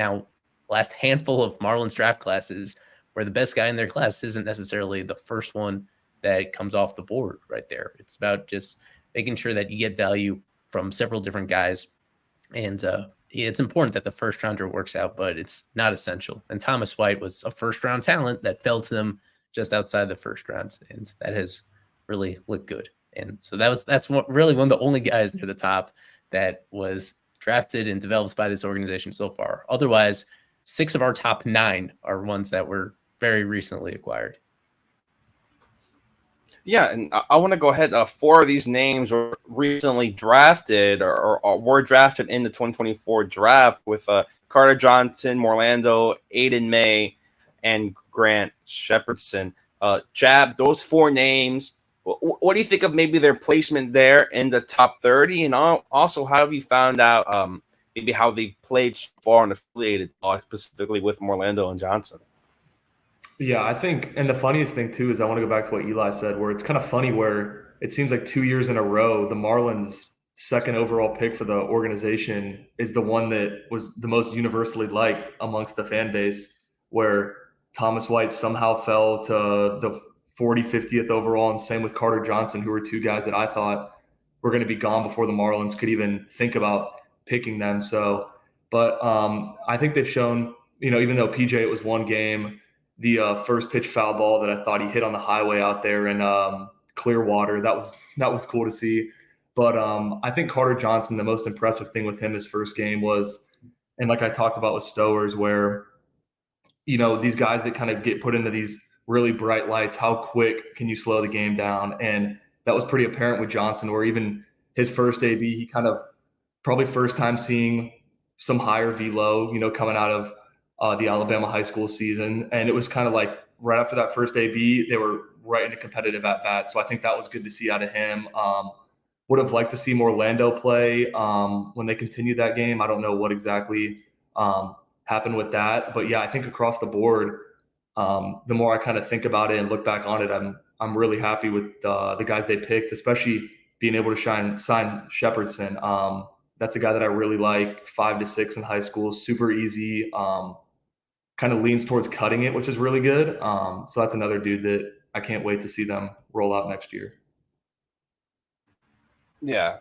handful of Marlins draft classes where the best guy in their class isn't necessarily the first one that comes off the board right there. It's about just making sure that you get value from several different guys. And it's important that the first rounder works out, but it's not essential. And Thomas White was a first round talent that fell to them just outside the first round, and that has really looked good. And so that's really one of the only guys near the top that was drafted and developed by this organization so far. Otherwise, 6 of our top 9 are ones that were very recently acquired. Yeah, and I want to go ahead. 4 of these names were recently drafted or were drafted in the 2024 draft with Carter Johnson, Morlando, Aiden May, and Grant Shepherdson. Jab, those 4 names, what do you think of maybe their placement there in the top 30? And also, how have you found out maybe how they've played so far and affiliated, specifically with Morlando and Johnson? Yeah, I think, and the funniest thing too is I want to go back to what Eli said, where it's kind of funny where it seems like 2 years in a row, the Marlins' second overall pick for the organization is the one that was the most universally liked amongst the fan base, where Thomas White somehow fell to the 50th overall, and same with Carter Johnson, who were 2 guys that I thought were going to be gone before the Marlins could even think about picking them. So, but I think they've shown, even though PJ, it was 1 game, the first pitch foul ball that I thought he hit on the highway out there in Clearwater, that was cool to see. But I think Carter Johnson, the most impressive thing with him his first game was, and like I talked about with Stowers, where these guys that kind of get put into these really bright lights, how quick can you slow the game down? And that was pretty apparent with Johnson, where even his first AB, he kind of probably first time seeing some higher velo, coming out of the Alabama high school season. And it was kind of like right after that first AB, they were right in a competitive at bat. So I think that was good to see out of him. Would have liked to see more Lando play when they continued that game. I don't know what exactly happened with that, but yeah, I think across the board, the more I kind of think about it and look back on it, I'm really happy with the guys they picked, especially being able to sign Shepherdson. That's a guy that I really like, 5 to 6 in high school, super easy, kind of leans towards cutting it, which is really good. So that's another dude that I can't wait to see them roll out next year. Yeah.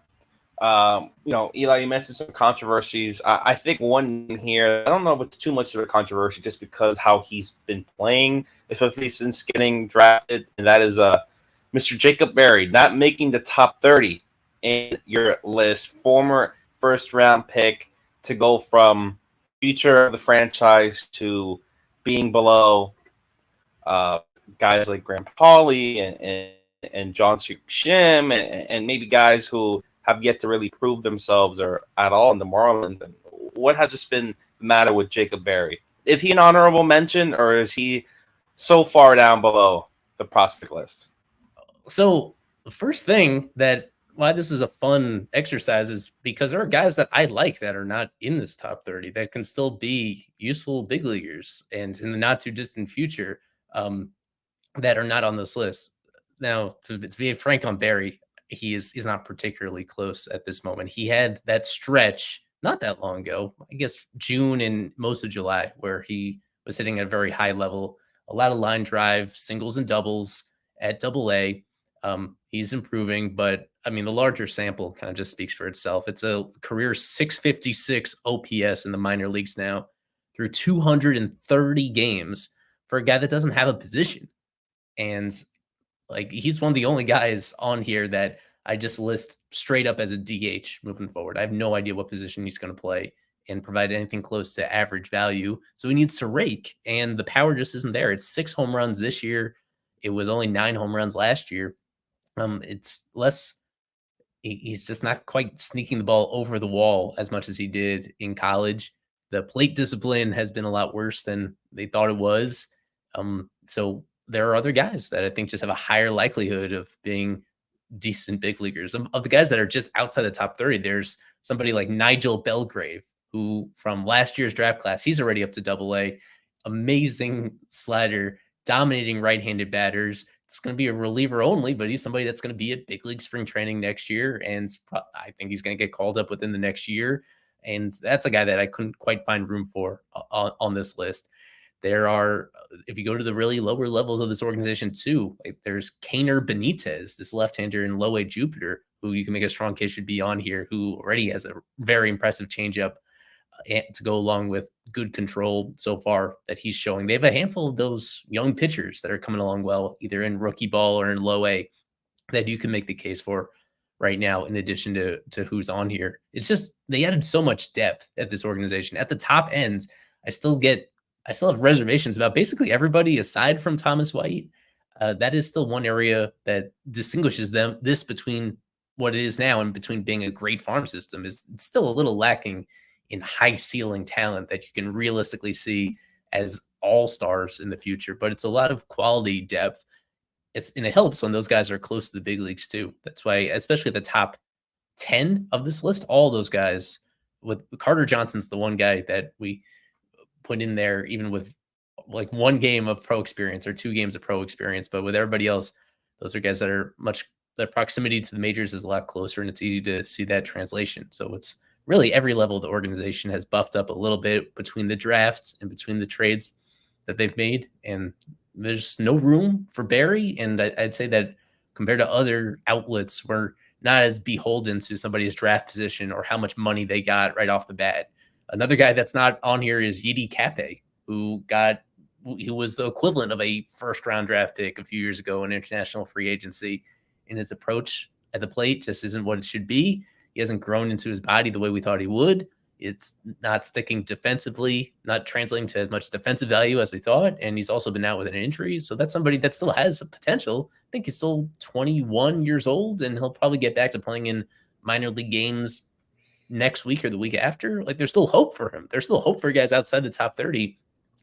Eli, you mentioned some controversies. I think one here, I don't know if it's too much of a controversy just because how he's been playing, especially since getting drafted, and that is Mr. Jacob Berry not making the top 30 in your list, former first-round pick to go from future of the franchise to being below guys like Graham Pauley and John Shim and maybe guys who have yet to really prove themselves or at all in the Marlins. And what has just been the matter with Jacob Berry? Is he an honorable mention or is he so far down below the prospect list? So the first thing that why this is a fun exercise is because there are guys that I like that are not in this top 30 that can still be useful big leaguers and in the not too distant future that are not on this list. Now, to be frank on Barry, he's not particularly close at this moment. He had that stretch not that long ago, I guess June and most of July, where he was hitting at a very high level, a lot of line drive, singles and doubles at AA. He's improving, but I mean, the larger sample kind of just speaks for itself. It's a career 656 OPS in the minor leagues now through 230 games for a guy that doesn't have a position. And like, he's one of the only guys on here that I just list straight up as a DH moving forward. I have no idea what position he's going to play and provide anything close to average value. So he needs to rake, and the power just isn't there. It's 6 home runs this year. It was only 9 home runs last year. It's less. He's just not quite sneaking the ball over the wall as much as he did in college. The plate discipline has been a lot worse than they thought it was. So there are other guys that I think just have a higher likelihood of being decent big leaguers. Of the guys that are just outside the top 30, there's somebody like Nigel Belgrave, who from last year's draft class, he's already up to AA. Amazing slider, dominating right-handed batters. It's going to be a reliever only, but he's somebody that's going to be at big league spring training next year. And I think he's going to get called up within the next year. And that's a guy that I couldn't quite find room for on this list. There are, if you go to the really lower levels of this organization too, like there's Kaner Benitez, this left-hander in low A Jupiter, who you can make a strong case should be on here, who already has a very impressive changeup to go along with good control so far that he's showing. They have a handful of those young pitchers that are coming along well, either in rookie ball or in low A, that you can make the case for right now, in addition to who's on here. It's just, they added so much depth at this organization. At the top end, I still have reservations about basically everybody aside from Thomas White. That is still one area that distinguishes this between what it is now and between being a great farm system. Is it's still a little lacking in high ceiling talent that you can realistically see as all-stars in the future, but it's a lot of quality depth. And it helps when those guys are close to the big leagues too. That's why, especially the top 10 of this list, all those guys, with Carter Johnson's the one guy that we put in there, even with like 1 game of pro experience or 2 games of pro experience. But with everybody else, those are guys that are their proximity to the majors is a lot closer, and it's easy to see that translation. So it's really every level of the organization has buffed up a little bit between the drafts and between the trades that they've made. And there's no room for Barry. And I'd say that compared to other outlets, we're not as beholden to somebody's draft position or how much money they got right off the bat. Another guy that's not on here is Yidi Cape, who was the equivalent of a first-round draft pick a few years ago in international free agency. And his approach at the plate just isn't what it should be. He hasn't grown into his body the way we thought he would. It's not sticking defensively, not translating to as much defensive value as we thought. And he's also been out with an injury. So that's somebody that still has a potential. I think he's still 21 years old, and he'll probably get back to playing in minor league games next week or the week after. Like, there's still hope for him. There's still hope for guys outside the top 30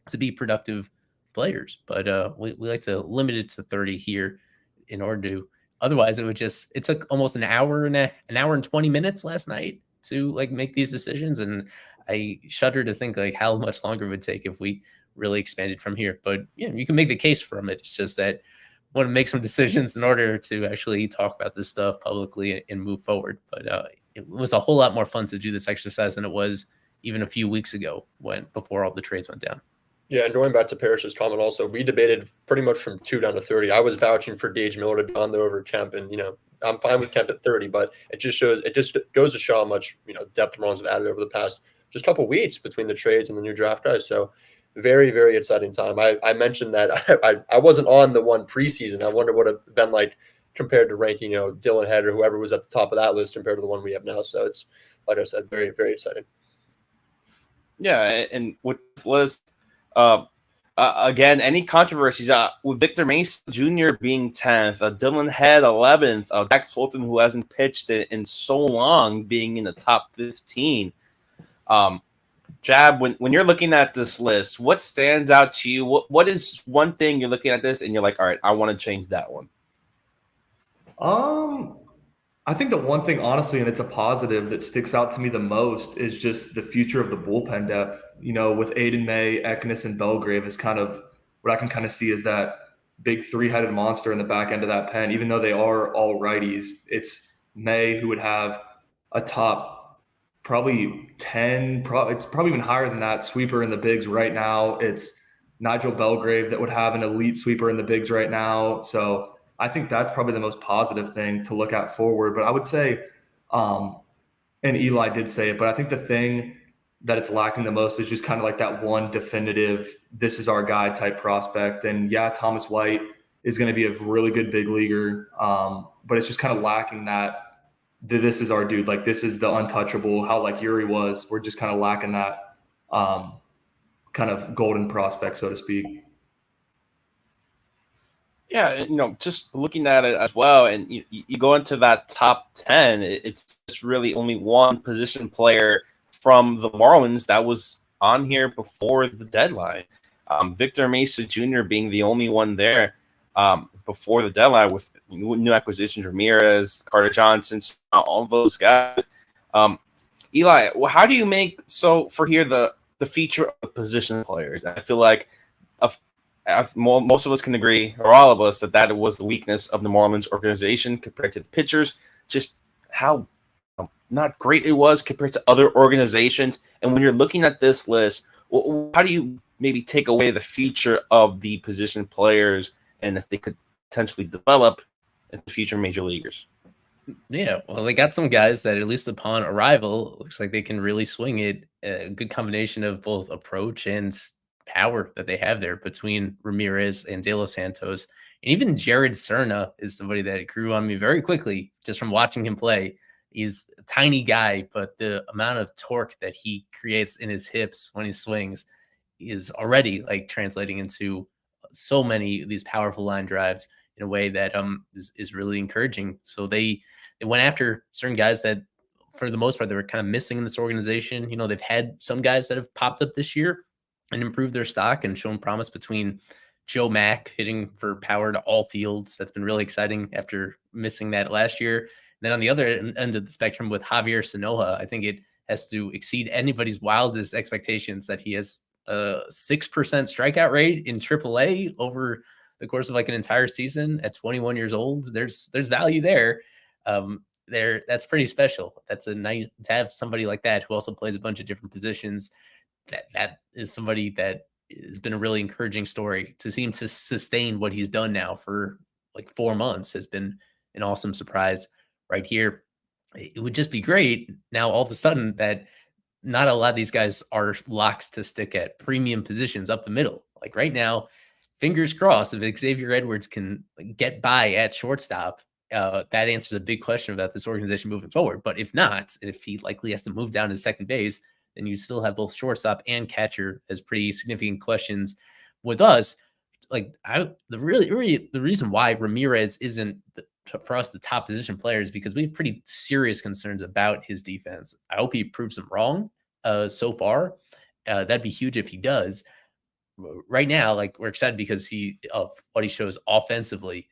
to be productive players. But we like to limit it to 30 here in order to, otherwise it took almost an hour and 20 minutes last night to like make these decisions. And I shudder to think like how much longer it would take if we really expanded from here. But yeah, you can make the case from it. It's just that I want to make some decisions in order to actually talk about this stuff publicly and move forward. But it was a whole lot more fun to do this exercise than it was even a few weeks ago before all the trades went down. Yeah, and going back to Parrish's comment also, we debated pretty much from 2 down to 30. I was vouching for Gage Miller to John over Kemp, and I'm fine with Kemp at 30, but it just goes to show how much depth Marlins have added over the past just couple weeks between the trades and the new draft guys. So very, very exciting time. I mentioned that I wasn't on the one preseason. I wonder what it would have been like compared to ranking, Dylan Head or whoever was at the top of that list compared to the one we have now. So it's, like I said, very, very exciting. Yeah, and with this list, again, any controversies with Victor Mason Jr. being 10th, Dylan Head 11th, Dax Fulton, who hasn't pitched in so long, being in the top 15. Jab, when you're looking at this list, what stands out to you? What is one thing you're looking at this and you're like, all right, I want to change that one? I think the one thing, honestly, and it's a positive that sticks out to me the most is just the future of the bullpen depth. With Aiden May, Eknes, and Belgrave is kind of what I can kind of see as that big three-headed monster in the back end of that pen. Even though they are all righties, it's May who would have a top probably 10, it's probably even higher than that, sweeper in the bigs right now. It's Nigel Belgrave that would have an elite sweeper in the bigs right now. So I think that's probably the most positive thing to look at forward. But I would say, and Eli did say it, but I think the thing that it's lacking the most is just kind of like that one definitive, this is our guy type prospect. And yeah, Thomas White is going to be a really good big leaguer. But it's just kind of lacking that this is our dude. Like, this is the untouchable, how like Yuri was. We're just kind of lacking that kind of golden prospect, so to speak. Yeah, just looking at it as well, and you go into that top 10, it's just really only one position player from the Marlins that was on here before the deadline. Victor Mesa Jr. being the only one there before the deadline with new acquisitions, Ramirez, Carter Johnson, all those guys. Eli, how do you make for here the feature of position players? I feel like most of us can agree, or all of us, that was the weakness of the Marlins organization compared to the pitchers, just how not great it was compared to other organizations. And when you're looking at this list, how do you maybe take away the feature of the position players and if they could potentially develop into future major leaguers? Yeah, well, they got some guys that, at least upon arrival, looks like they can really swing it. A good combination of both approach and power that they have there between Ramirez and De Los Santos. And even Jared Serna is somebody that grew on me very quickly just from watching him play. He's a tiny guy, but the amount of torque that he creates in his hips when he swings is already like translating into so many of these powerful line drives in a way that is really encouraging. So they went after certain guys that, for the most part, they were kind of missing in this organization. They've had some guys that have popped up this year and improved their stock and shown promise, between Joe Mack hitting for power to all fields. That's been really exciting after missing that last year. And then on the other end of the spectrum with Javier Sanoja, I think it has to exceed anybody's wildest expectations that he has a 6% strikeout rate in AAA over the course of like an entire season at 21 years old. There's value there. That's pretty special. That's a nice to have somebody like that who also plays a bunch of different positions. That is somebody that has been a really encouraging story. To see him to sustain what he's done now for like 4 months has been an awesome surprise right here. It would just be great now all of a sudden that not a lot of these guys are locks to stick at premium positions up the middle. Like right now, fingers crossed, if Xavier Edwards can get by at shortstop, that answers a big question about this organization moving forward. But if not, if he likely has to move down to second base, then you still have both shortstop and catcher as pretty significant questions. With us, like the reason why Ramirez isn't for us the top position player is because we have pretty serious concerns about his defense. I hope he proves them wrong so far. That'd be huge if he does. Right now, like, we're excited because of what he shows offensively,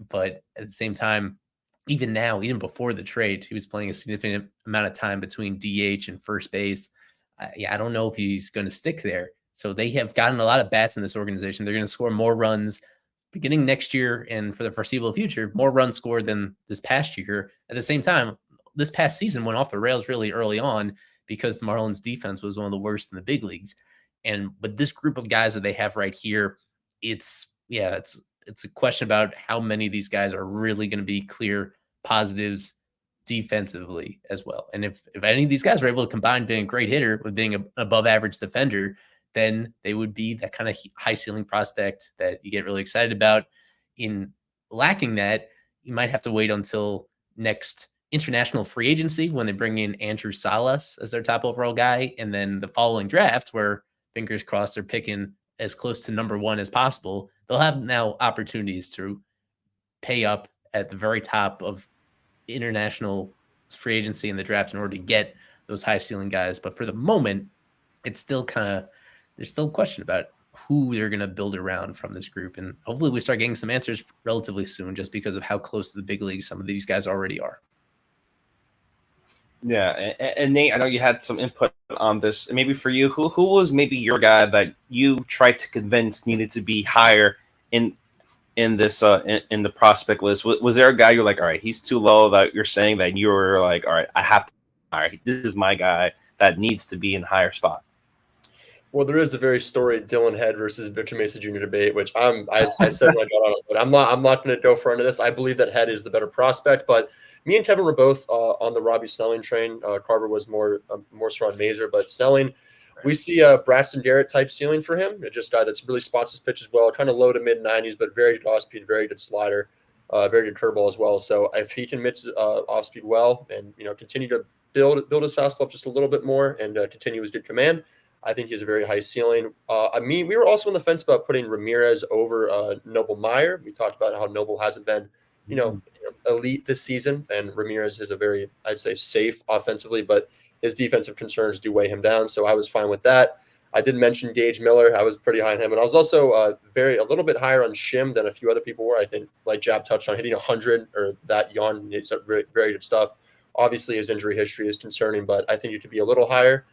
but at the same time, even now, even before the trade, he was playing a significant amount of time between DH and first base. I don't know if he's going to stick there. So they have gotten a lot of bats in this organization. They're going to score more runs beginning next year and for the foreseeable future, more runs scored than this past year. At the same time, this past season went off the rails really early on because the Marlins defense was one of the worst in the big leagues. And with this group of guys that they have right here, it's a question about how many of these guys are really going to be clear positives defensively as well. And if any of these guys are able to combine being a great hitter with being an above average defender, then they would be that kind of high ceiling prospect that you get really excited about. In lacking that, you might have to wait until next international free agency when they bring in Andrew Salas as their top overall guy. And then the following draft, where fingers crossed they're picking as close to number 1 as possible, they'll have now opportunities to pay up at the very top of international free agency in the draft in order to get those high ceiling guys. But for the moment, it's still there's still a question about who they're going to build around from this group. And hopefully we start getting some answers relatively soon, just because of how close to the big leagues some of these guys already are. Yeah, and Nate, I know you had some input on this. Maybe for you, who was maybe your guy that you tried to convince needed to be higher in this in the prospect list? Was there a guy you're like, all right, he's too low, that you're saying that you were like, all right, I have to, all right, this is my guy that needs to be in higher spot? Well, there is the very storied Dylan Head versus Victor Mesa Jr. debate, which I said when I got on it, but I'm not going to go for into this. I believe that Head is the better prospect, but me and Kevin were both on the Robbie Snelling train. Carver was more so on Mazer, but Snelling, we see a Braxton Garrett type ceiling for him. Just a guy that's really spots his pitches well, kind of low to mid 90s, but very good off speed, very good slider, very good curveball as well. So if he can mix off speed well and continue to build his fastball up just a little bit more and continue his good command, I think he has a very high ceiling. We were also on the fence about putting Ramirez over Noble Meyer. We talked about how Noble hasn't been, elite this season, and Ramirez is a very, I'd say, safe offensively, but his defensive concerns do weigh him down. So I was fine with that. I did mention Gage Miller. I was pretty high on him, and I was also a little bit higher on Shim than a few other people were. I think, like Jab touched on, hitting 100 or that yawn, it's very, very good stuff. Obviously, his injury history is concerning, but I think it could be a little higher.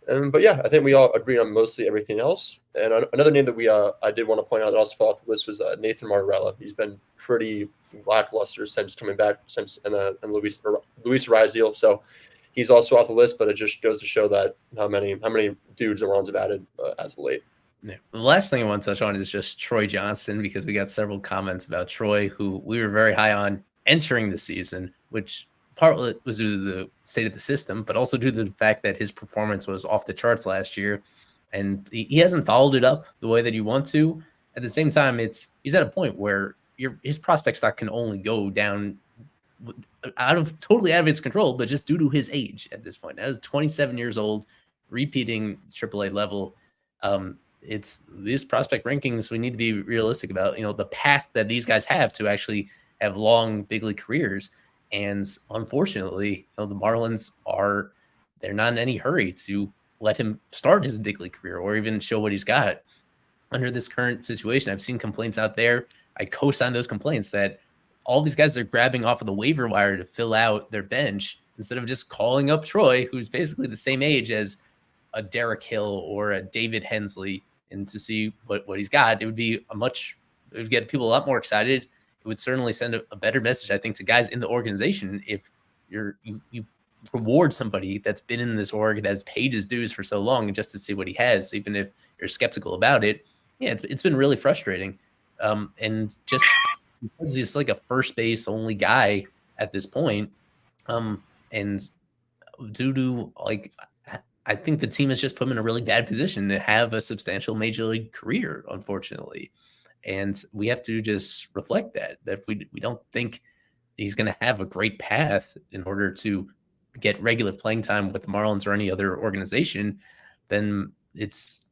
But yeah, I think we all agree on mostly everything else. And another name that I did want to point out that also fell off the list was Nathan Martorella. He's been pretty lackluster since coming back and Luis Rise deal. So he's also off the list, but it just goes to show that how many dudes the Marlins have added as of late. Yeah. The last thing I want to touch on is just Troy Johnston, because we got several comments about Troy, who we were very high on entering the season, which partly was due to the state of the system, but also due to the fact that his performance was off the charts last year, and he hasn't followed it up the way that you want to. At the same time, he's at a point where his prospect stock can only go down totally out of his control, but just due to his age at this point. Now he's 27 years old, repeating AAA level. It's these prospect rankings we need to be realistic about. The path that these guys have to actually have long big league careers. And unfortunately, the Marlins they're not in any hurry to let him start his big league career or even show what he's got under this current situation. I've seen complaints out there. I co-sign those complaints that all these guys are grabbing off of the waiver wire to fill out their bench instead of just calling up Troy, who's basically the same age as a Derek Hill or a David Hensley, and to see what he's got. It would get people a lot more excited. It would certainly send a better message, I think, to guys in the organization if you reward somebody that's been in this org, that's paid his dues for so long, just to see what he has, even if you're skeptical about it. Yeah, it's been really frustrating. And just because he's like a first base only guy at this point, and due to I think the team has just put him in a really bad position to have a substantial major league career, unfortunately. And we have to just reflect that if we don't think he's going to have a great path in order to get regular playing time with the Marlins or any other organization, then it's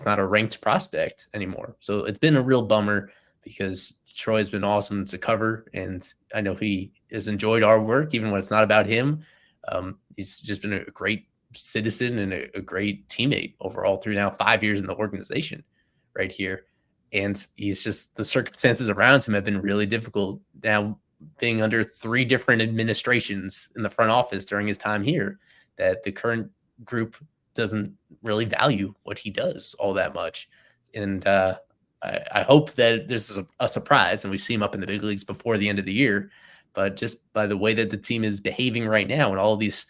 not a ranked prospect anymore. So it's been a real bummer, because Troy's been awesome to cover, and I know he has enjoyed our work even when it's not about him. He's just been a great citizen and a great teammate overall through now 5 years in the organization right here. And he's just, the circumstances around him have been really difficult now, being under 3 different administrations in the front office during his time here, that the current group doesn't really value what he does all that much. And I hope that this is a surprise and we see him up in the big leagues before the end of the year. But just by the way that the team is behaving right now, and all these,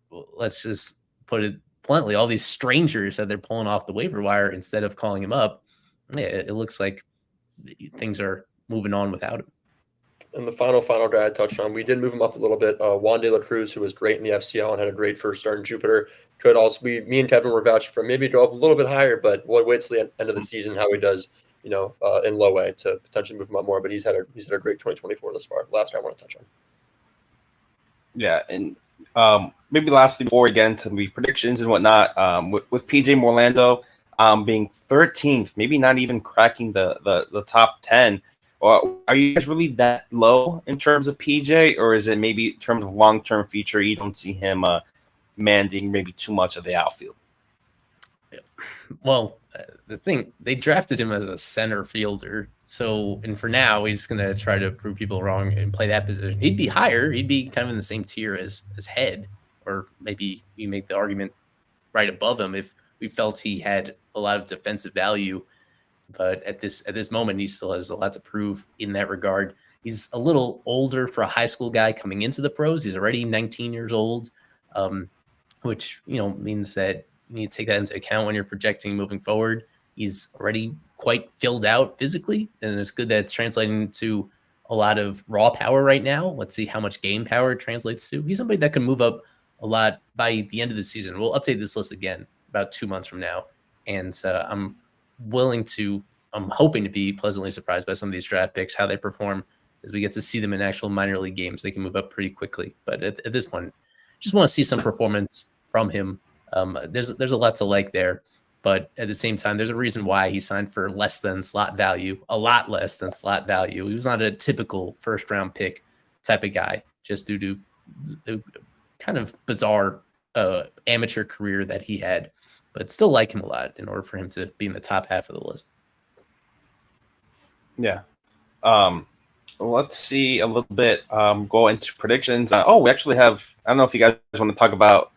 let's just put it bluntly, all these strangers that they're pulling off the waiver wire instead of calling him up, yeah, it looks like things are moving on without him. And the final guy I touched on, we did move him up a little bit. Juan De La Cruz, who was great in the FCL and had a great first start in Jupiter, could also be, me and Kevin were vouching for him, maybe go up a little bit higher, but we'll wait till the end of the season how he does in low A to potentially move him up more. But he's had a great 2024 thus far. Last guy I want to touch on. Yeah, and maybe lastly before we get into the predictions and whatnot, with PJ Morlando being 13th, maybe not even cracking the top 10. Or are you guys really that low in terms of PJ, or is it maybe in terms of long-term future you don't see him manding maybe too much of the outfield? Well, the thing, they drafted him as a center fielder. So, and for now, he's going to try to prove people wrong and play that position. He'd be higher. He'd be kind of in the same tier as Head, or maybe you make the argument right above him if we felt he had a lot of defensive value. But at this moment, he still has a lot to prove in that regard. He's a little older for a high school guy coming into the pros. He's already 19 years old, which means that you need to take that into account when you're projecting moving forward. He's already quite filled out physically, and it's good that it's translating to a lot of raw power right now. Let's see how much game power it translates to. He's somebody that can move up a lot by the end of the season. We'll update this list again about 2 months from now, and I'm hoping to be pleasantly surprised by some of these draft picks, how they perform as we get to see them in actual minor league games. They can move up pretty quickly. But at this point, just want to see some performance from him. There's a lot to like there. But at the same time, there's a reason why he signed for less than slot value, a lot less than slot value. He was not a typical first-round pick type of guy, just due to a kind of bizarre amateur career that he had. But still like him a lot in order for him to be in the top half of the list. Yeah. Let's see a little bit. Go into predictions. We actually have. I don't know if you guys want to talk about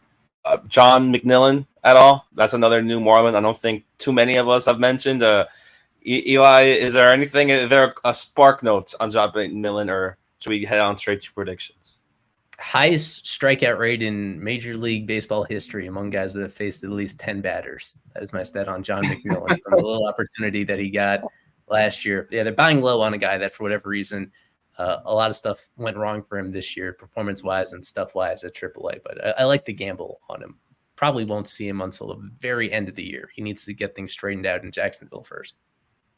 John McMillan at all. That's another new Marlin. I don't think too many of us have mentioned. Eli, is there anything? Is there a spark notes on John McMillan, or should we head on straight to predictions? Highest strikeout rate in Major League Baseball history among guys that have faced at least 10 batters. That is my stat on John McMillan from the little opportunity that he got last year. Yeah, they're buying low on a guy that for whatever reason, a lot of stuff went wrong for him this year, performance-wise and stuff-wise at AAA. But I like the gamble on him. Probably won't see him until the very end of the year. He needs to get things straightened out in Jacksonville first.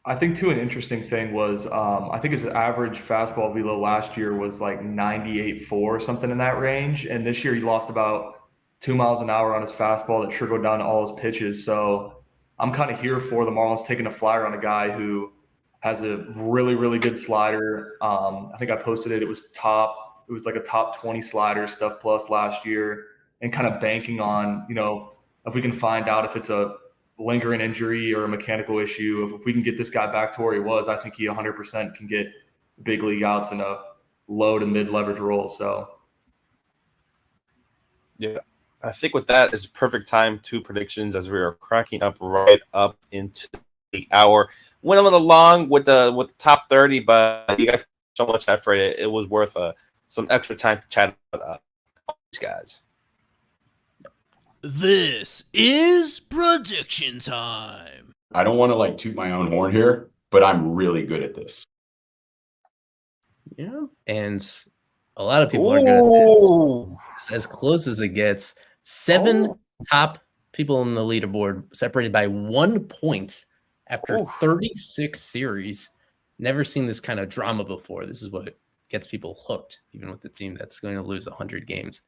I think, too, an interesting thing was I think his average fastball velo last year was like 98.4, something in that range. And this year he lost about 2 miles an hour on his fastball that trickled down to all his pitches. So I'm kind of here for the Marlins taking a flyer on a guy who has a really, really good slider. I think I posted it. It was like a top 20 slider stuff plus last year, and kind of banking on, if we can find out if it's a lingering injury or a mechanical issue, if we can get this guy back to where he was, I think he 100% can get big league outs in a low to mid leverage role. So, yeah, I think with that is perfect time to predictions as we are cracking up right up into the hour. Went a little long with the top 30, but you guys put so much effort. It was worth some extra time to chat about these guys. This is prediction time. I don't want to toot my own horn here, but I'm really good at this. Yeah, and a lot of people are good at this. As close as it gets. 7 top people in the leaderboard separated by 1 point after 36 series. Never seen this kind of drama before. This is what gets people hooked, even with the team that's going to lose 100 games.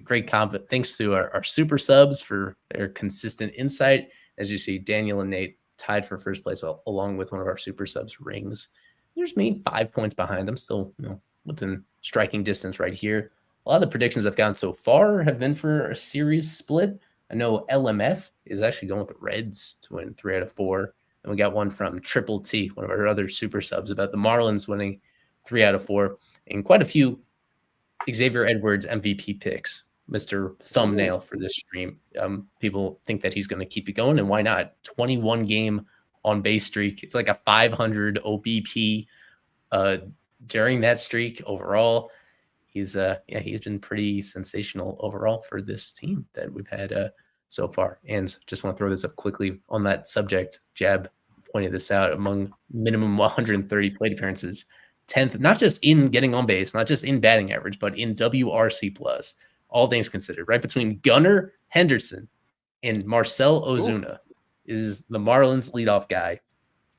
Great comp. Thanks to our super subs for their consistent insight. As you see, Daniel and Nate tied for first place along with one of our super subs, Rings. There's me 5 points behind them, still within striking distance right here. A lot of the predictions I've gotten so far have been for a series split. I know LMF is actually going with the Reds to win 3 out of 4. And we got one from Triple T, one of our other super subs, about the Marlins winning 3 out of 4. And quite a few Xavier Edwards MVP picks, Mr. Thumbnail for this stream. People think that he's going to keep it going, and why not? 21 game on base streak. It's like a 500 OBP during that streak overall. He's been pretty sensational overall for this team that we've had so far. And just want to throw this up quickly on that subject. Jab pointed this out. Among minimum 130 plate appearances, 10th, not just in getting on base, not just in batting average, but in WRC plus, all things considered, right between Gunnar Henderson and Marcell Ozuna is the Marlins leadoff guy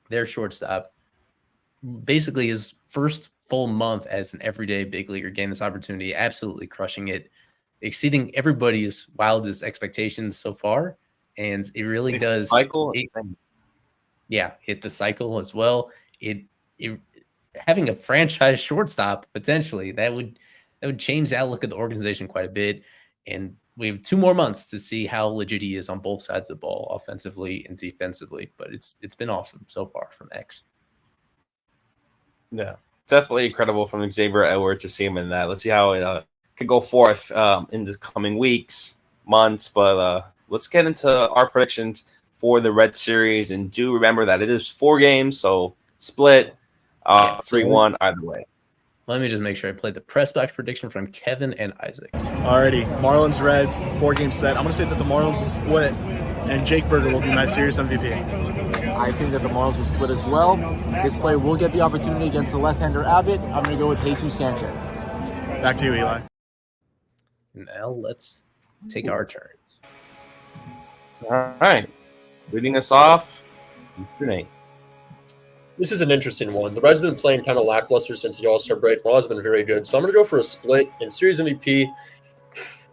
their shortstop, basically his first full month as an everyday big leaguer, getting this opportunity, absolutely crushing it, exceeding everybody's wildest expectations so far. And it really does cycle. hit the cycle as well. It having a franchise shortstop potentially that would change the outlook of the organization quite a bit. And we have 2 more months to see how legit he is on both sides of the ball, offensively and defensively. But it's been awesome so far from X. Yeah, definitely incredible from Xavier Edwards to see him in that. Let's see how it could go forth in the coming weeks, months. But let's get into our predictions for the Red Series. And do remember that it is 4 games, so split 3-1 either way. Let me just make sure I played the press box prediction from Kevin and Isaac. Alrighty, Marlins Reds 4-game set. I'm gonna say that the Marlins will split, and Jake Berger will be my series MVP. I think that the Marlins will split as well. This player will get the opportunity against the left-hander Abbott. I'm going to go with Jesus Sanchez. Back to you, Eli. Now let's take our turns. All right, leading us off, Mr. Nate. This is an interesting one. The Reds have been playing kind of lackluster since the All-Star break. Marlins have been very good. So I'm going to go for a split. In Series MVP,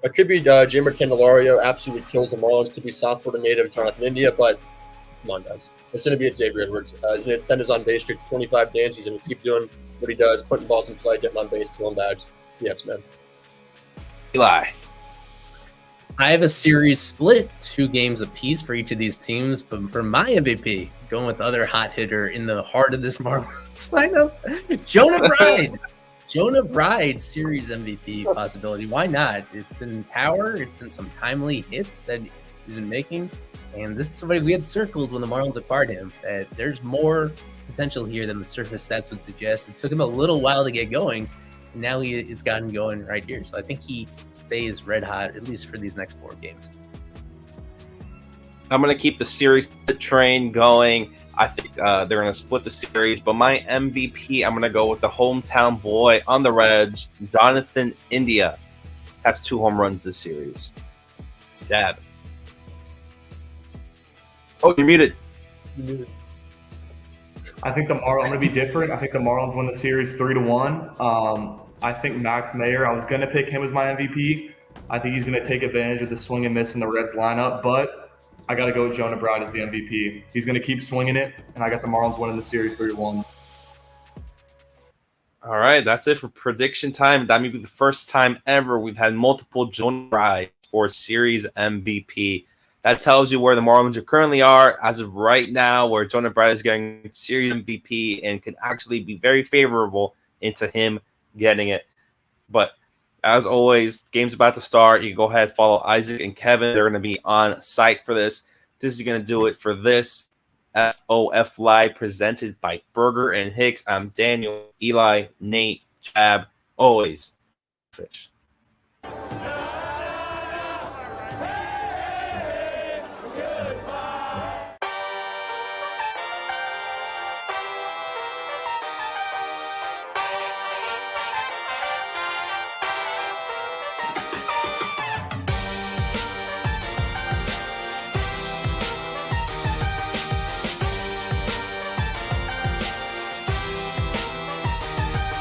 it could be Jeimer Candelario. Absolutely kills the Marlins. Could be South Florida native Jonathan India, but come on, guys. It's going to be Xavier Edwards. He's going to extend his on-base streak to 25 games. He's going to keep doing what he does, putting balls in play, getting on base, stealing bags. Yes, man. Eli. I have a series split, 2 games apiece for each of these teams. But for my MVP, going with the other hot hitter in the heart of this Marlins lineup, Jonah Bride. Jonah Bride, series MVP possibility. Why not? It's been power. It's been some timely hits that he's been making. And this is somebody we had circled when the Marlins acquired him. That there's more potential here than the surface stats would suggest. It took him a little while to get going. Now he has gotten going right here. So I think he stays red hot, at least for these next 4 games. I'm going to keep the series train going. I think they're going to split the series. But my MVP, I'm going to go with the hometown boy on the Reds, Jonathan India. That's 2 home runs this series. Dad. Oh, you're muted. I think I'm going to be different. I think the Marlins win the series 3-1. I think Max Meyer, I was going to pick him as my MVP. I think he's going to take advantage of the swing and miss in the Reds lineup, but I got to go with Jonah Bride as the MVP. He's going to keep swinging it, and I got the Marlins winning the series 3-1. All right, that's it for prediction time. That may be the first time ever we've had multiple Jonah Bride for series MVP. That tells you where the Marlins currently are as of right now, where Jonah Bride is getting series MVP and could actually be very favorable into him getting it. But as always, game's about to start. You can go ahead, follow Isaac and Kevin. They're going to be on site for this. This is going to do it for this FOF Live presented by Berger and Hicks. I'm Daniel, Eli, Nate, Chab, always fish.